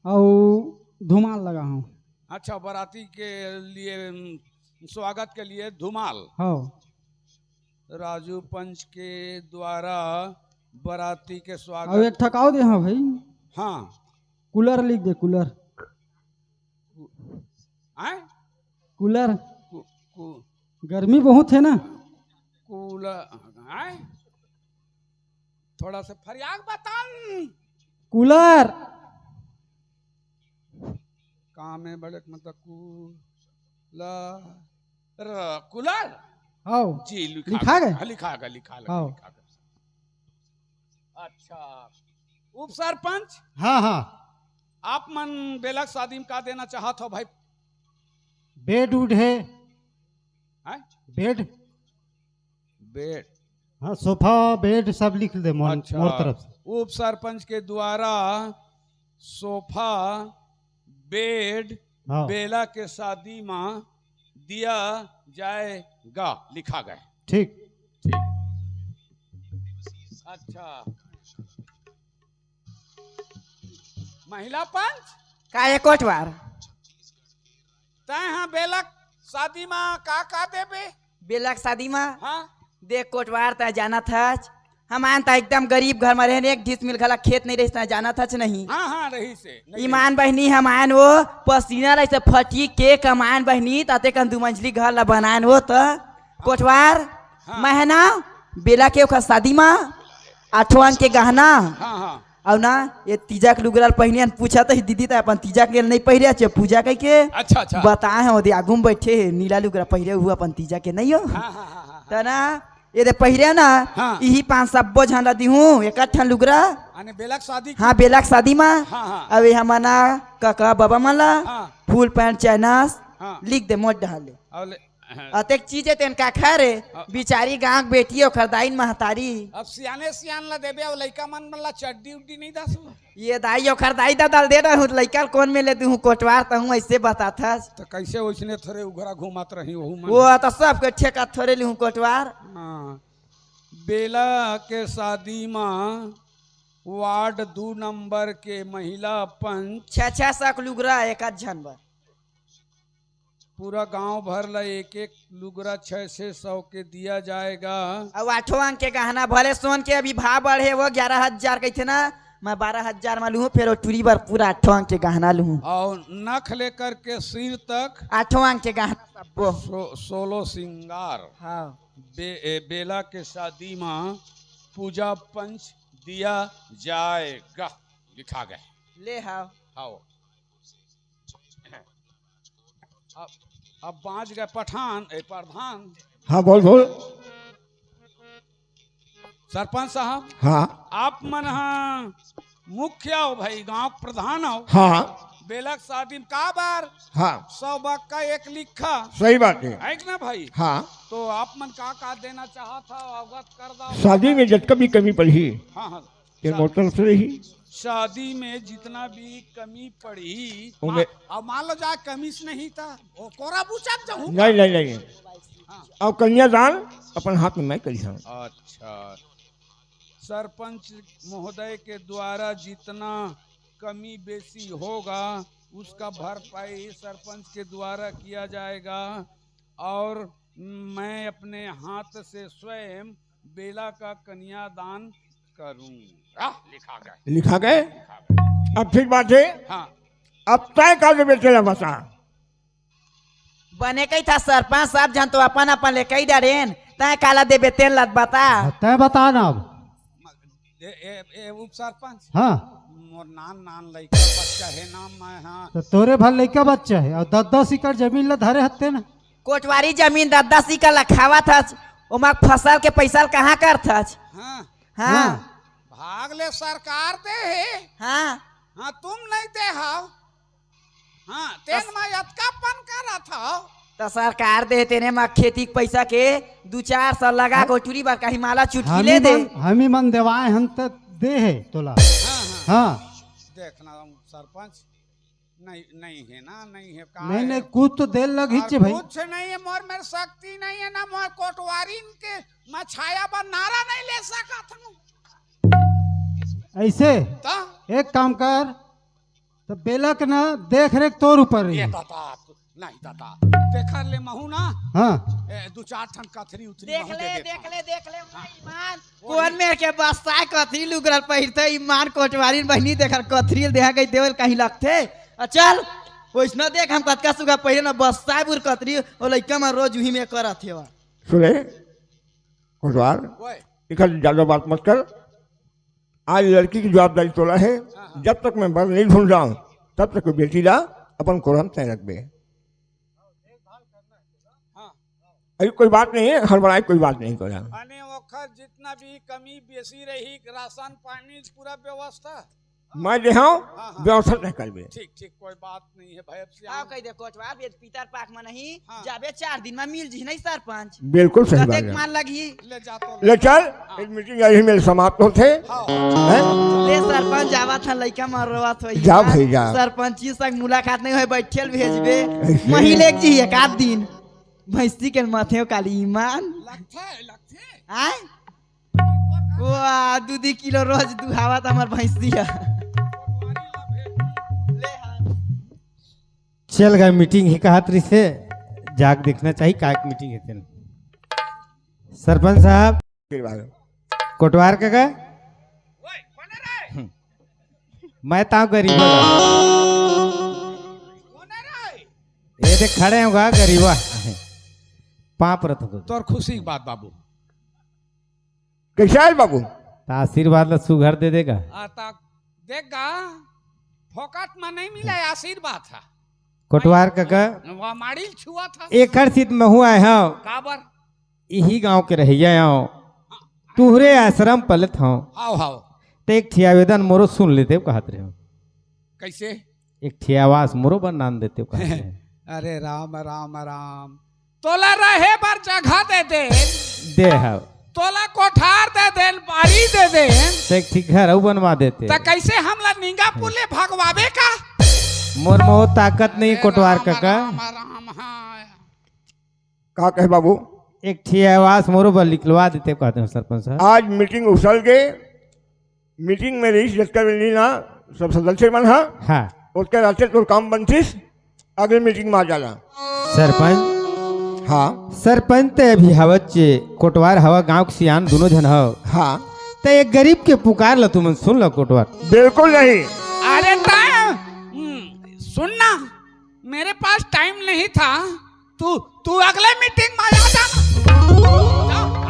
और धुमाल लगा हूँ। अच्छा बाराती के लिए स्वागत के लिए धुमाल। हाँ राजू पंच के द्वारा बाराती के और स्वागत। एक ठकाओ दे। हाँ भाई हाँ कूलर लिख दे। कूलर आए कूलर गर्मी बहुत है ना। कूलर आए थोड़ा सा फरियाद बतान। कूलर काम है बड़े मतलब कूलर। हाँ जी लिखा गए। लिखा गया। हाँ। अच्छा उप सरपंच हाँ हाँ आप मन बेलक शादी में का देना चाहत हो भाई? बेड उड है। हैं? बेड बेड हाँ सोफा बेड सब लिख दे मोर अच्छा मोर तरफ से। उप सरपंच के द्वारा सोफा बेड हाँ बेला के शादी में दिया जाएगा। लिखा गया। ठीक। अच्छा महिला पंच का ये कोटवार तय हाँ बेलक शादी में का देबे? बेलक शादी में हाँ देख कोटवार ता जाना था हमान ता एकदम गरीब घर में रहने एक ढीस मिल खला खेत नहीं रही जाना था नहीं। हाँ रही से ईमान बहनी हमान वो पसीना रही से फटी के कमान बहनी ताते कन 2 मंजिली घर ला बनान हो तो कोटवार महना बेला के ओखा शादी में 8 के गहना हाँ और ना ये तीजा के लुगरा पहने पूछा तो दीदी तो अपन तीजा के नहीं पहरे छे पूजा कह के अच्छा अच्छा बताए हैं ओदे आगू में बैठे नीला लुगरा पहरे हुआ अपन तीजा के नहीं हो तो ना ये दे पहरे ना हाँ। यही 500 झंडा दी हूँ एक ठन लुगरा आने बेलक शादी हाँ बेला के शादी में हाँ, हाँ। अभी हमारा काका बाबा मला हाँ। फुल पैंट चाइनास हाँ। लिख दे मोट डाले और अतेक चीज है तेन का खा रे बिचारी गांव बेटी और खरदाइन महतारी अब सियाने सियान ला देबे और लइका मन ला चड्डी उड्डी नहीं दासु ये दाई और खरदाई दा डाल दे रहा हूँ लड़का कौन में लेती हूँ कोटवार तो हूँ ऐसे बताता तो कैसे वैसने थोड़े उघरा घुमात रही वहू मन वो तो सब ठेका थोड़े ली हूँ कोटवार हाँ। बेला के शादी में वार्ड 2 नंबर के महिला पंच 6 सक लुगरा एक आध झन पूरा गांव भर ला एक लुगरा 600 के दिया जाएगा। अब 8 अंक के गहना भले सोन के अभी भाव बढ़े वो 11,000 कहते ना मैं 12,000 में लूँ फिर टूरी बार पूरा 8 अंक के गहना लूँ और नख लेकर के सिर तक 8 अंक के गहना सब 16 श्रृंगार। हाँ बेला के शादी में पूजा पंच दिया जाएगा लिखा गया ले हाँ आओ अब बाँच गए पठान प्रधान। हाँ बोल बोल। सरपंच साहब हाँ आप मन हाँ मुखिया हो भाई गांव प्रधान हो हाँ बेलक शादी में का बार हाँ 100 बक का एक लिखा सही बात है। है ना भाई हाँ तो आप मन का देना चाहा था अवगत कर दो। शादी में जब कभी कमी पड़ी हाँ हाँ ये मोटर से रही शादी में जितना भी कमी पड़ी अब मान लो जा कमीज नहीं था वो कोरा पूछा जाऊँ नहीं नहीं नहीं अब कन्यादान अपन हाथ में मैं करी हूँ। अच्छा सरपंच महोदय के द्वारा जितना कमी बेसी होगा उसका भरपाई सरपंच के द्वारा किया जाएगा और मैं अपने हाथ से स्वयं बेला का कन्यादान करूंगा लिखा गए। अब ठीक बात है। हाँ अब तय कर दे बेटे बता बने कही था सरपंच साहब जन तो अपन अपन ले कही डरेन तय काला दे बेतेन लत बता तय बता ना अब उप सरपंच हाँ मोर नान लइका बच्चा है नाम मैं हाँ तो तोरे भर लड़का बच्चा है और 10-10 एकड़ जमीन ला धरे हत्ते ना कोटवारी जमीन 10-10 एकड़ लखावा था ओमा फसल के पैसा कहाँ कर था हाँ हाँ भाग ले सरकार दे है हाँ हाँ तुम नहीं दे हाओ हाँ तेन में यतकापन करा था तो सरकार दे तेने में खेती के पैसा के 2-4 साल लगा गोटुरी बार कहीं माला चुटकी ले दे हम ही मन देवाए हम तो दे है तोला हाँ देखना सरपंच नहीं है ना नहीं है नहीं कुछ तो देर लगी चे भाई कुछ नहीं है मोर मेरे शक्ति नहीं है ना मोर कोटवारी के मैं छाया पर नारा नहीं ले सका था ऐसे एक काम कर तो बेलक ना देख रेख तोर ऊपर रही नहीं दादा देखा ले महू ना हाँ 2-4 ठन कथरी उतरी देख ले ईमान कौन मेरे के बस्ता कथरी लुगरल पहिरते ईमान कोटवारी बहनी देखर कथरी देहा गई देवल कहीं लगते चल वैसना देख हम कतका सुगा पहले ना बस्ता बुर कथरी और लइका में रोज उही में करत हेवा सुने कोटवार इधर ज्यादा बात मत कर। आज लड़की की जवाबदारी तोला है। जब तक मैं बर नहीं ढूंढ रहा हूँ तब तक बेटी ला अपन कोरम तय रख दे। अरे कोई बात नहीं है हड़बड़ाई कोई बात नहीं करा अने ओखर जितना भी कमी बेसी रही राशन पानी पूरा व्यवस्था मैं देहाऊं व्यवस्था नहीं करबे। ठीक ठीक कोई बात नहीं है भाई से आओ कह दे कोटवार बेच पीतर पाक में नहीं जाबे 4 दिन में मिल जी नहीं सरपंच बिल्कुल सही बात कतेक है। मान लगी ले जा तो ले चल एक मीटिंग यही में समाप्त होते हैं। ले सरपंच जावा था लइका मरवा तो जा भाई जा। सरपंची संग मुलाकात नहीं होय बैठल भेजबे महिले जी एक आध दिन भैंसी के माथे काली ईमान लगथे आय वाह 2 किलो रोज दुहावा त हमर भैंसिया चल गए मीटिंग ही कहा तरी से जाग देखना चाहिए का मीटिंग है तेन सरपंच साहब कोटवार के गए मैं ताऊ गरीब ये देख खड़े होगा गरीबा पाप रथ को तोर खुशी की बात बाबू कैसा है बाबू आशीर्वाद ला सुघर दे देगा आता देखगा फोकट में नहीं मिला आशीर्वाद था कोटवार काका वह माड़ी छुआ था एक सित में हुआ है काबर यही गांव के रहिया आओ तुहरे आश्रम पलत हूँ आओ आओ तो एक ठे आवेदन मोरो सुन लेते कहत रहे हो कैसे एक ठे आवाज मोरो बनान देते कहत रहे अरे राम राम राम तोला रहे पर जगह दे हो तोला कोठार दे बारी दे तो एक ठीक घर बनवा देते तो कैसे हमला निंगा पुले भगवावे का मोर में वो ताकत नहीं कोटवार काका कहा कहे बाबू एक ठे आवाज मोरो पर लिखलवा देते कहते हैं सरपंच साहब आज मीटिंग उछल के मीटिंग में रही जत्कर ना सब सदस्य मन हाँ उसके रास्ते तो काम बनतीस अगले मीटिंग में आ जाना सरपंच हाँ सरपंच ते अभी हवच कोटवार हवा गांव के सियान दोनों जन हो हाँ तो एक गरीब के पुकार लो तुम सुन लो कोटवार बिल्कुल नहीं अरे सुनना मेरे पास टाइम नहीं था तू अगले मीटिंग में आ जाना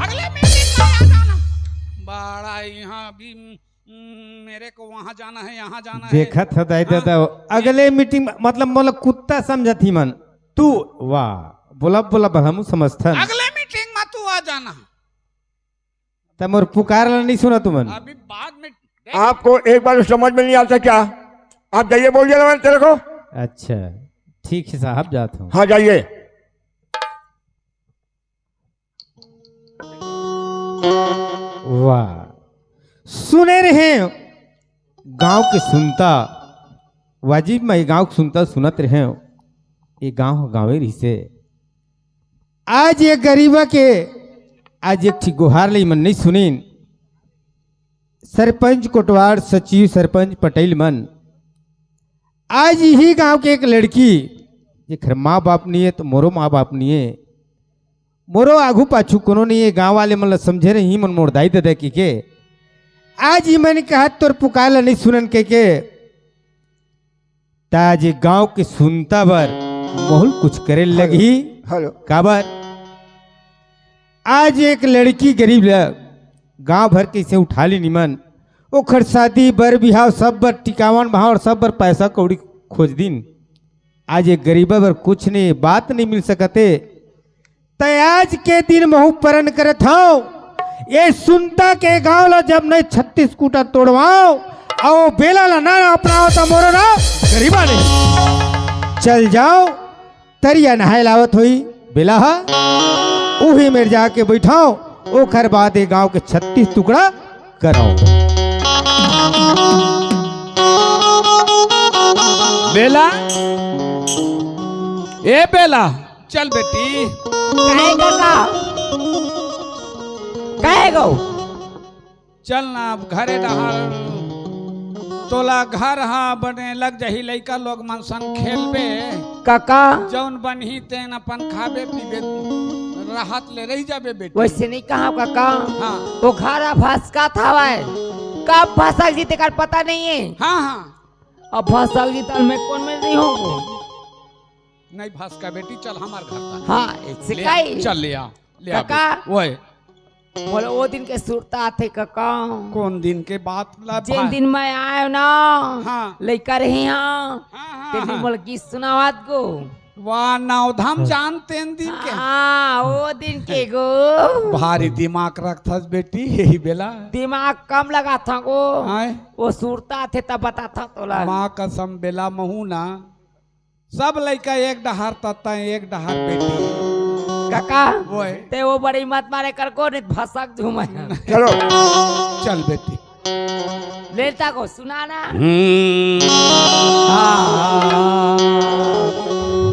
अगले मीटिंग में आ जाना बड़ा यहाँ भी मेरे को वहां जाना है यहाँ जाना है देखा था दादा अगले मीटिंग मतलब बोला कुत्ता समझती मन तू वाह बोला बोला भला समझता अगले मीटिंग में तू आ जाना तब मोर पुकार नहीं सुना तुमन अभी बाद में आपको एक बार समझ में नहीं आता क्या आप जाइए बोल दिया मैंने तेरे को अच्छा ठीक है साहब जाता हूँ हाँ जाइए वाह सुने रहे गांव के सुनता वाजिब में गांव के सुनता सुनत रहे ये गांव गाँवे रही से आज ये गरीबा के आज एक ठीक गुहार ली मन नहीं सुनीन सरपंच कोटवार सचिव सरपंच पटेल मन आज यही गांव के एक लड़की जेकर माँ बाप नहीं है तो मोरो माँ बाप नहीं है मोरो आगू पाछू कोनो नहीं है गांव वाले मतलब समझे रहे ही मन मोरदाई दे के आज ही मैंने कहा तोर पुकार नहीं सुनन के ताज गांव के सुनता बर मोहल कुछ करे लगी हेलो काबर आज एक लड़की गरीब गांव भर के इसे उठा ली निमन ओखर शादी बर बिहाव सब बर टिकावन भाव और सब बर पैसा कौड़ी खोज दिन आज एक गरीबा बर कुछ नहीं बात नहीं मिल सकते तो आज के दिन महू परन करत हूँ ये सुनता के गांव ला जब नहीं 36 कूटा तोड़वाओ आओ बेला ला ना अपनाओ तो मोरो ना गरीबा नहीं चल जाओ तरिया नहाय लावत हुई बेला हा उही मेरे जाके बैठाओ ओखर बाद ये गांव के 36 टुकड़ा कराओ बेला ए बेला चल बेटी काहे काका काहे गो चल ना अब घरे डहार तोला घर हाँ बने लग जही लइका लोग मन संग खेलबे काका जौन बनही तेन अपन खाबे पीबे राहत ले रही जाबे बेटी वैसे नहीं कहा काका हाँ वो घरा फंसका था कब फंसक जीते कर पता नहीं है हाँ हाँ अब फंसक जीतल में कौन में नहीं होंगे नहीं फंस का बेटी चल हमार घर तक हाँ इससे काई चल ले आ ले आ काका। बेटी। ओए बोलो वो दिन के सुरता थे काका कौन दिन के बात ला जिन दिन मैं आयो ना हाँ लेकर रही हाँ हाँ तेरी हाँ बोल की सुनावात को वाह नावधाम जानते हैं दिन के हाँ वो दिन के गो भारी दिमाग रखता बेटी यही बेला दिमाग कम लगा था को आए वो सुरता थे तब बता था तोला माँ कसम बेला महू ना सब लड़का एक डहार तत्ता एक डहार बेटी काका वो है ते वो बड़ी मत मारे कर को नहीं फसक झूमे चलो चल बेटी लेता को सुनाना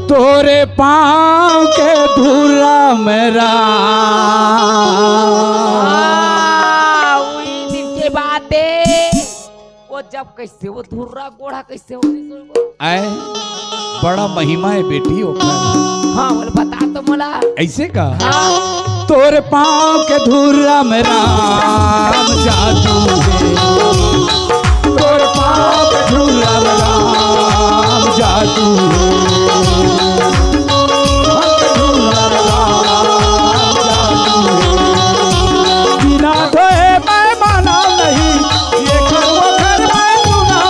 तोरे पाँव के धूरा मेरा वही दिन के बातें वो जब कैसे वो धुर्रा गोढ़ा कैसे हो आए बड़ा महिमा है बेटी ओकर हाँ बोल बता तो मोला ऐसे का हाँ तोरे पाँव के धूरा मेरा जादू है तोरे पाँव के धूरा मेरा जादू बिना धोए मैं माना नहीं ये घर वो घर मैं सुना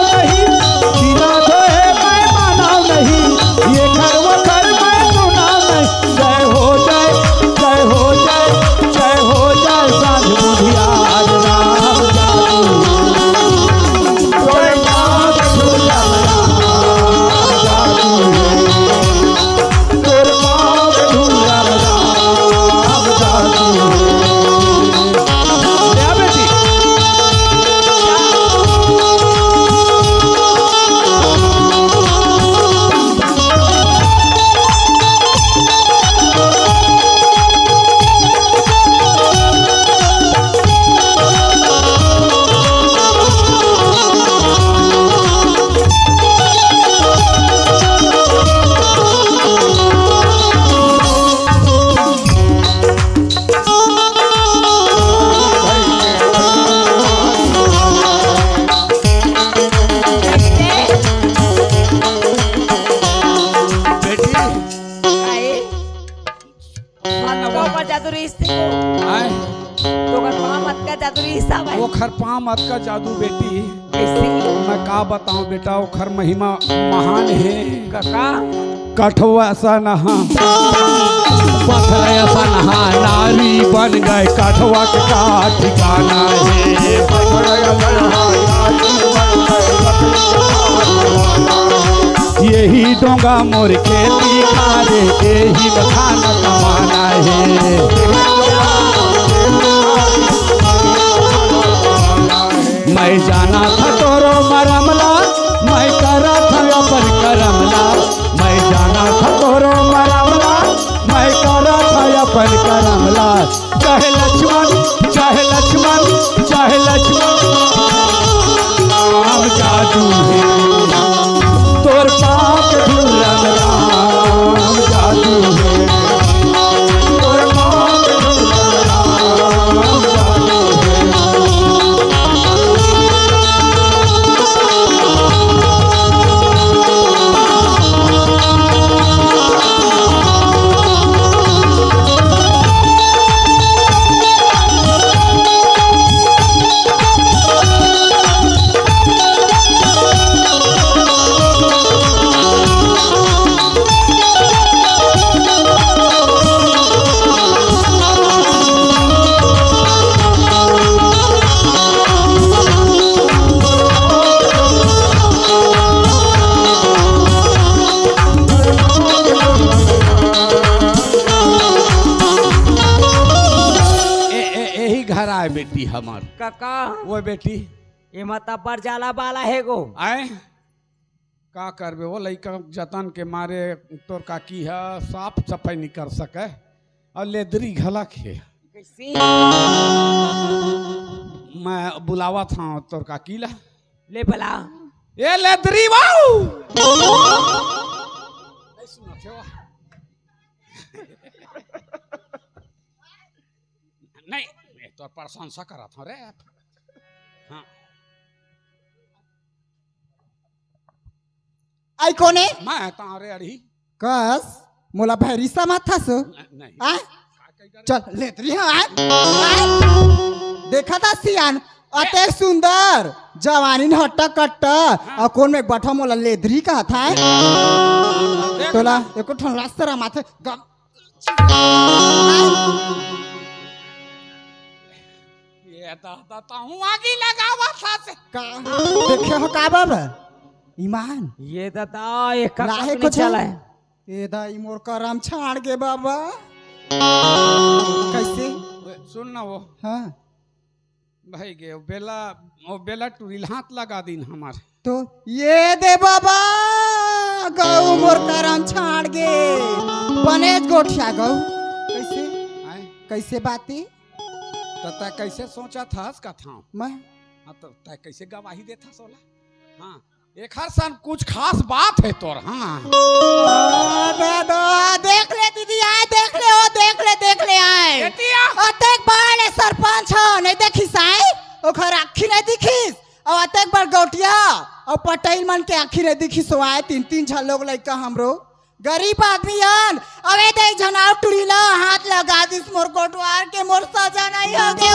कैसा भाई? वो खर पामत का जादू बेटी, कैसी? मैं का बताऊं बेटा, वो खर महिमा महान है। काका कठवा ऐसा नहा, पत्थर ऐसा नहा, नारी बन गए कठवा का ठिकाना है। यही डोंगा मोर खेती खारे, यही बखाना कमाना है। मैं जाना था तोरो मरमला, मैं करा था अपन करमला। मैं जाना था तोरो मरमला, मैं करा था अपन करमला। चाहे लक्ष्मण चाहे लक्ष्मण चाहे लक्ष्मण, राम जादू है तोर पाक धुरम, राम जादू है तोर पाक धुरम, राम जादू है। घर आए बेटी हमार। काका वो बेटी ये मत पर जाला बाला है गो आए का करबे, वो लड़का जतन के मारे तोर काकी है साफ सफाई नहीं कर सके और लेदरी घलक है। कैसी? मैं बुलावा था तोर काकी ला, ले बला ये लेदरी वाऊ नहीं तोर प्रशंसा करा था रे। हाँ आई कोने मैं तारे अड़ी कस मोला भैरी सा माथा सो नहीं आ चल लेतरी हाँ आ देखा था सियान अते सुंदर जवानी हट्टा कट्टा और कौन में बैठा मोला लेदरी का था तोला एको ठन रास्ता माथे गम ये दादा हूँ आगे लगावा था से का देखे हो का बाबा ईमान ये दादा ये काका लाहे नहीं कुछ चला है। ए दाई मोर करम छाड़ के बाबा कैसे सुन ना वो हाँ भाई गे वो बेला टूरिल हाथ लगा दिन हमारे तो ये दे बाबा गौ मोर करम छाड़ गे बने गोठिया गौ कैसे आए कैसे बाती तो तय कैसे सोचा था इसका था मैं हाँ तो तय कैसे गवाही देता सोला। हाँ एक हर सन कुछ खास बात है तोर। हाँ दादा देख ले दीदी आए देख ले आए अतेक बार सरपंच हो नहीं देखी साई ओखर आखी नहीं दिखीस और अतेक बार गौटिया और पटेल मन के आखी नहीं दिखीस हो आए तीन झन लोग लइका हमरो गरीब आदमी हन अबे दे जनाव टुरीला हाथ लगा दिस मोर कोटवार के मोर सजा नहीं हो गे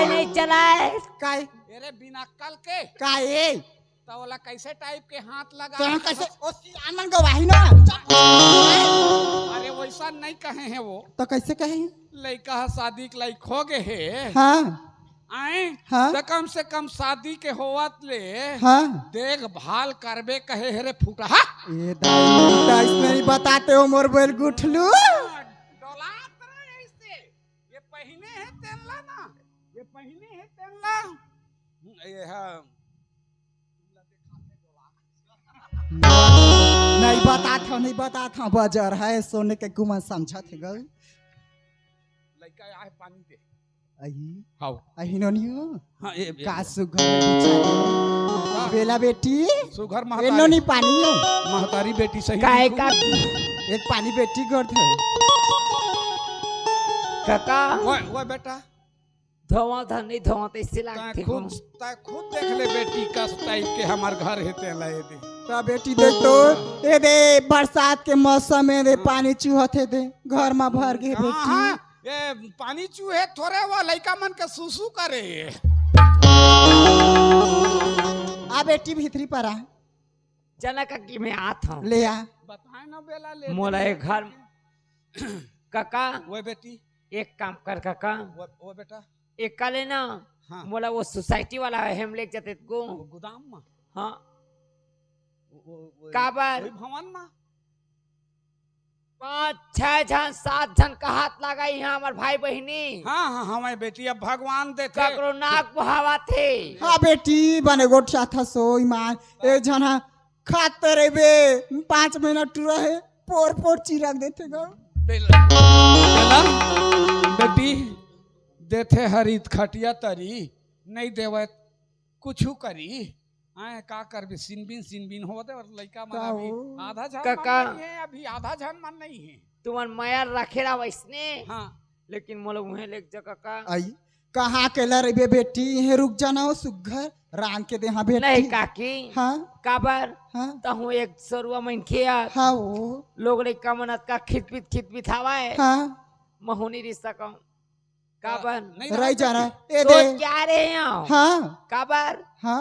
नहीं चला है काय अरे बिना कल के काय तो वाला कैसे टाइप के हाथ लगा तो कैसे ओ सियान गवाही ना अरे वैसा नहीं कहे हैं वो तो कैसे कहे लड़का शादी के लायक हो गए है हाँ आए हाँ? तो कम से कम शादी के होवत ले हाँ देखभाल करबे कहे है रे फूटा। हाँ? ये दाई नहीं बताते हो मोर बेल गुठलू डोलात रहे ऐसे ये पहने है तेनला ना ये पहने है तेनला ये हाँ नहीं बताता हूँ बाजार है सोने के कुमार समझा थे गौ लड़का आए पानी दे अही हाउ अही ननियो हाँ ये का सुघर बेचारे बेला बेटी सुघर एनो महतारी नहीं पानी हो महतारी बेटी सही काय का एक पानी बेटी कर दो काका वो बेटा धोवा धनी धोवा तो इससे लगती खुद देख ले बेटी कस टाइप के हमार घर है ते लाए दे तो बेटी देख तो ए दे बरसात के मौसम में दे पानी चूहत है दे घर में भर के हाँ, बेटी हाँ, ये पानी चूहे थोड़े वो लड़का मन के सुसु करे। आ बेटी भीतरी पर आ जनक की मैं आत हूँ ले आ बताए ना बेला ले मोला एक घर काका वो बेटी एक काम कर काका वो बेटा एक का लेना हाँ। मोला वो सोसाइटी वाला हम लेके जाते को वो गोदाम में हाँ वो काबर वही भवन में 5 6 जन 7 जन का हाथ लगाई यहाँ हमारे भाई बहनी हाँ हाँ हमारे बेटी अब भगवान देते ककरो नाक बहावा थे हाँ बेटी बने गोठा था सो ईमान ए जना खाते रहे बे 5 मिनट रहे पोर पोर चिरक देते गो बेला बेटी देते हरित खटिया तरी नहीं देवे कुछ करी आए का कर भी सिनबिन हो दे और लड़का मन अभी आधा झन काका। मन नहीं है अभी आधा झन मन नहीं है तुम्हार माया रखेला वैसने हाँ लेकिन मोला वहीं लेके जा काका आई कहाँ के लरे बेटी ये रुक जाना हो सुघर रान के दे हाँ बेटी नहीं काकी हाँ काबर हाँ तहु एक सरुआ मन किया हाँ वो लोग ने कमनत का खितपित हवा है हाँ महोनी रिश्ता का काबर नहीं रह जाना ए सोच दे क्या रहे हैं हाँ काबर हाँ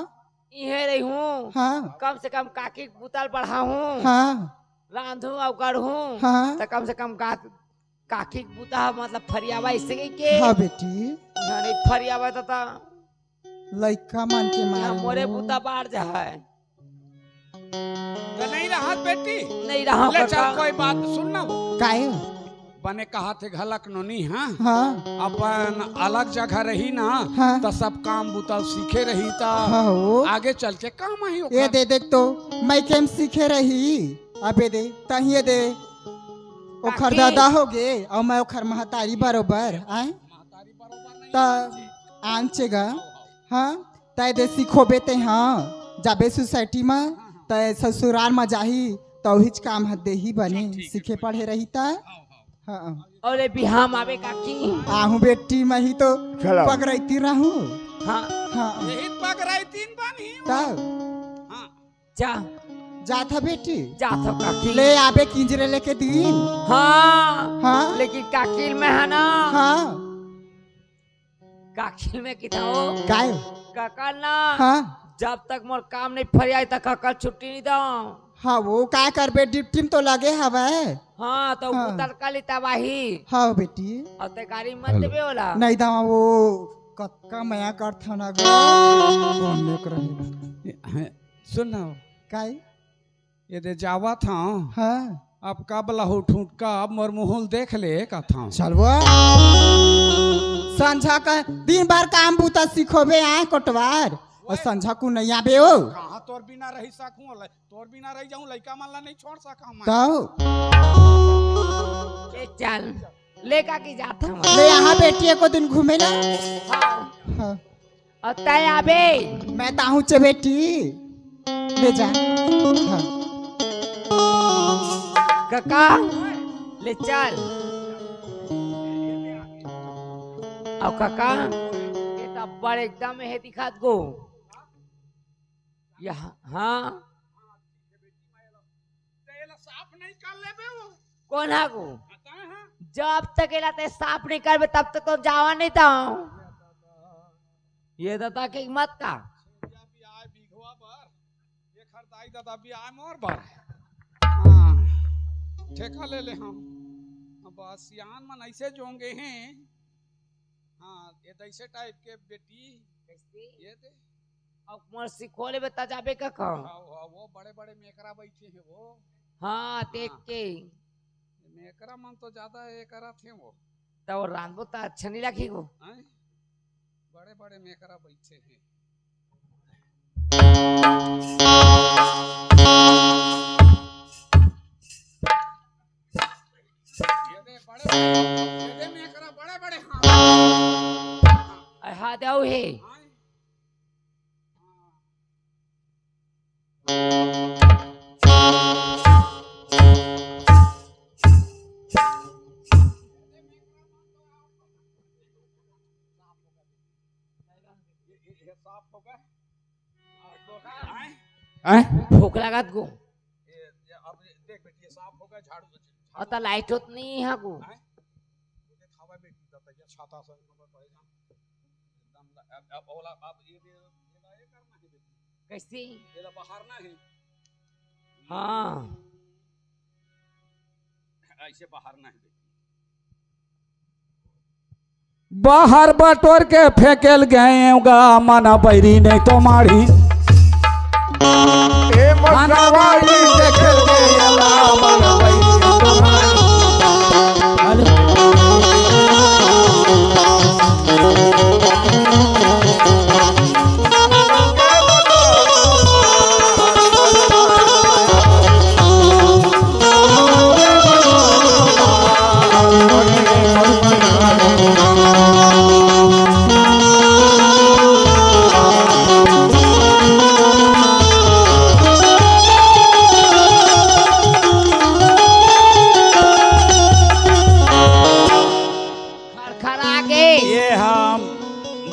इहे रही हूँ हाँ कम से कम काकी के बुतल बढ़ाऊं हाँ रांधू और गढ़ूं हाँ तो कम से कम काकी के बुता मतलब फरियावा इससे के हाँ बेटी नहीं फरियावा तो लइका मन के यहाँ मोरे मारे बुता बाढ़ जा है तो नहीं रहा बेटी नहीं रहा ले चल काका कोई बात सुनना काहे बने कहा थे घलक नोनी हाँ हाँ अपन अलग जगह रही ना हाँ। तो सब काम बुता सीखे रही था हाँ वो आगे चल के काम आई ये दे देख तो मैं केम सीखे रही अबे दे तहिए दे ओखर काकी। दादा हो गे और मैं ओखर महतारी बरोबर आए त आंचेगा हाँ तय दे सीखोबे ते हाँ जाबे सोसाइटी में तय ससुराल में जाही तो हिच काम हद दे ही बने सीखे पढ़े रही ता हाँ और ये बिहाम आवे काकी आहू बेटी मैं ही तो चलो। पकड़ती रहूं हाँ हाँ यही पक रही तीन बनी तब हाँ जा जा था बेटी जा तो काकी ले आबे किंजरे लेके दिन हाँ हाँ लेकिन काकिल में है ना हाँ काकिल में कितना हो काय काका ना हाँ जब तक मोर काम नहीं फरियाई तक काका छुट्टी नहीं दो हाँ वो काय कर बे ड्यूटी में तो लगे हवे हाँ तो हाँ। उतर काली तबाही हाँ बेटी और ते गाड़ी मत देवे वाला नहीं दावा वो कक्का मया करथा ना गो कौन लेक रहे सुन ना काय ये दे जावा था हाँ अब कब लहू ठूट का अब मोर मुहल देख ले का था चलवा संझा का दिन भर काम बूता सिखोबे आए कोटवार और संझा को नहीं आबे हो कहाँ तोर बिना रही सकूं तोर बिना रह जाऊं लड़का मानला नहीं छोड़ सका मैं तो ए चल ले काकी जाता हूँ ले यहाँ बेटिए को दिन घूमे ना हाँ हाँ और तय आबे मैं ताहू चे बेटी ले जा हाँ काका ले चल और काका ये तो बड़ एकदम है दिखात गो यहाँ हाँ साफ नहीं कर लेबे वो कौन है गो पता है हाँ? जब तक इलाते साफ नहीं करबे तब तक तो जावा नहीं था ये दादा के मत का या भी आए बीघवा पर ये खरदाई दादा भी आए मोर पर हाँ ठेका ले ले हम बस यान मन ऐसे जोंगे हैं हाँ ये ऐसे टाइप के बेटी ये दे अब मोर सिखोले बता जाबे का हाँ, वो बड़े बड़े मेकरा बैठे हैं वो हाँ देख के मेकरा मन तो ज्यादा ये करा थे वो तो रांधबो तो अच्छा नहीं लगी गो हैं? बड़े बड़े मेकरा बैठे हैं ये दे मेकरा बड़े बड़े हाँ हाँ दो है ये साफ हो गए भूख लागत गो अता लाइट होत नहीं है गो कैसी हाँ ऐसे बाहर ना है बाहर बटोर के फेंकेल गए माना बैरी नहीं तो मारी माना बैरी फेंकेल गए माना बैरी नहीं तो मारी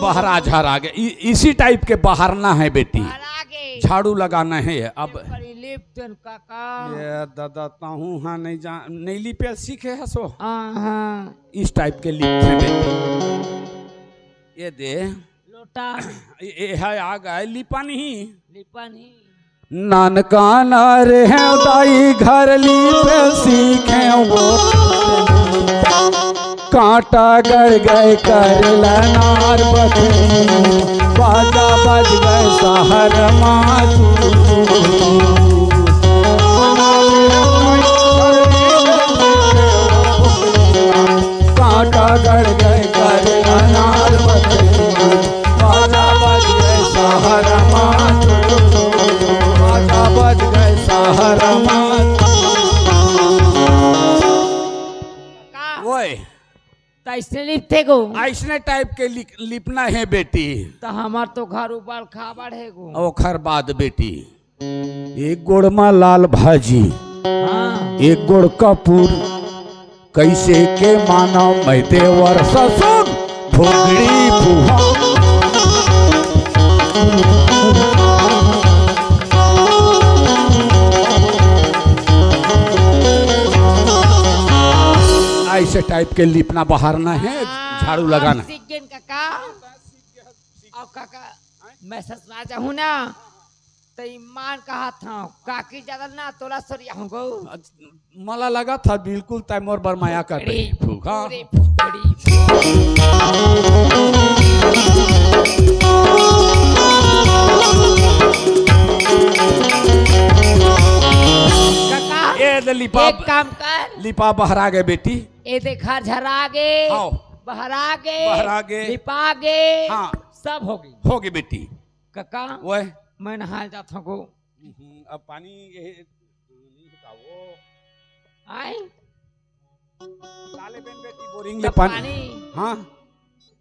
बहरा झाड़ आगे इसी टाइप के बहारना है बेटी झाड़ू लगाना है अब ये दादा ताहू हाँ नहीं लिपे सीखे है सो इस टाइप के लिप है बेटी ये दे लोटा ये है आ गए लिपा नहीं लिपा रे है दाई घर लिपे सीखे वो कांटा गड़ गए कर नार बाजा बज गए शहर मातू कांटा गड़ गए कर नार बाजा बज गए शहर मातू बाजा बज गए शहर मातू ओए ऐसे लिपते गो ऐसने टाइप के लिपना है बेटी तो हमार तो घर उबाल खाबड़ है गो ओखर बाद बेटी एक गुड़ में लाल भाजी हाँ एक गुड़ कपूर कैसे के मानो मैं देवर ससुर भोगड़ी बुहा ऐसे टाइप के लिपना बहारना है झाड़ू लगाना काका और काका मैं ससुरा जाऊँ ना तो ईमान कहा था काकी ज्यादा ना तोला सरिया हूँ गो मला लगा था बिल्कुल तैम और बरमाया कर रही फूका लिपा एक काम कर लिपा बहरा गए बेटी ए देखा झरा गे आओ बहरा गे लिपा गे हाँ सब होगी बेटी काका वो मैं नहा जाता हूँ अब पानी ये आए लाले बेन बेटी बोरिंग ले पानी हाँ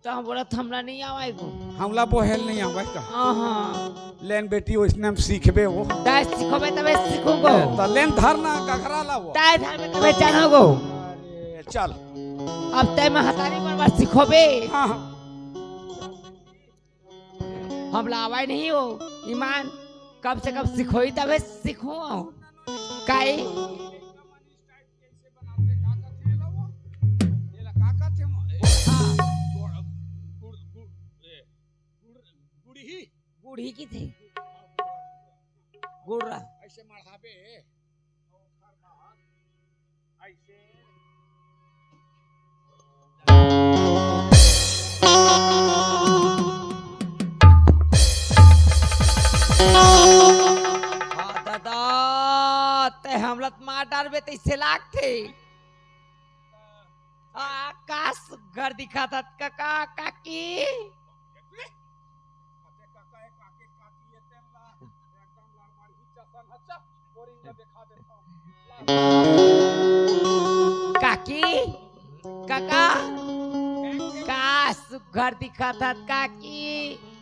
तो हम बोला हमरा नहीं आवाएगो हमला बोहेल नहीं आवाए का हाँ लेन बेटी उसने हम सीखबे वो दाई सीखोबे तबे सीखूंगो तो लेन धरना गखरा ला वो दाई धरबे तबे जानोगो अरे चल अब तय में हतारी पर सीखोबे हाँ हमला आवाए नहीं हो ईमान कब से कब सीखोई तबे सीखो काई गुड़ी की थी गुड़ा ऐसे मढ़ाबे ऐसे दादा ते हमला मार डालबे ते से लागते आकाश घर दिखा था काका काकी काकी काका का सुघर दिखा था काकी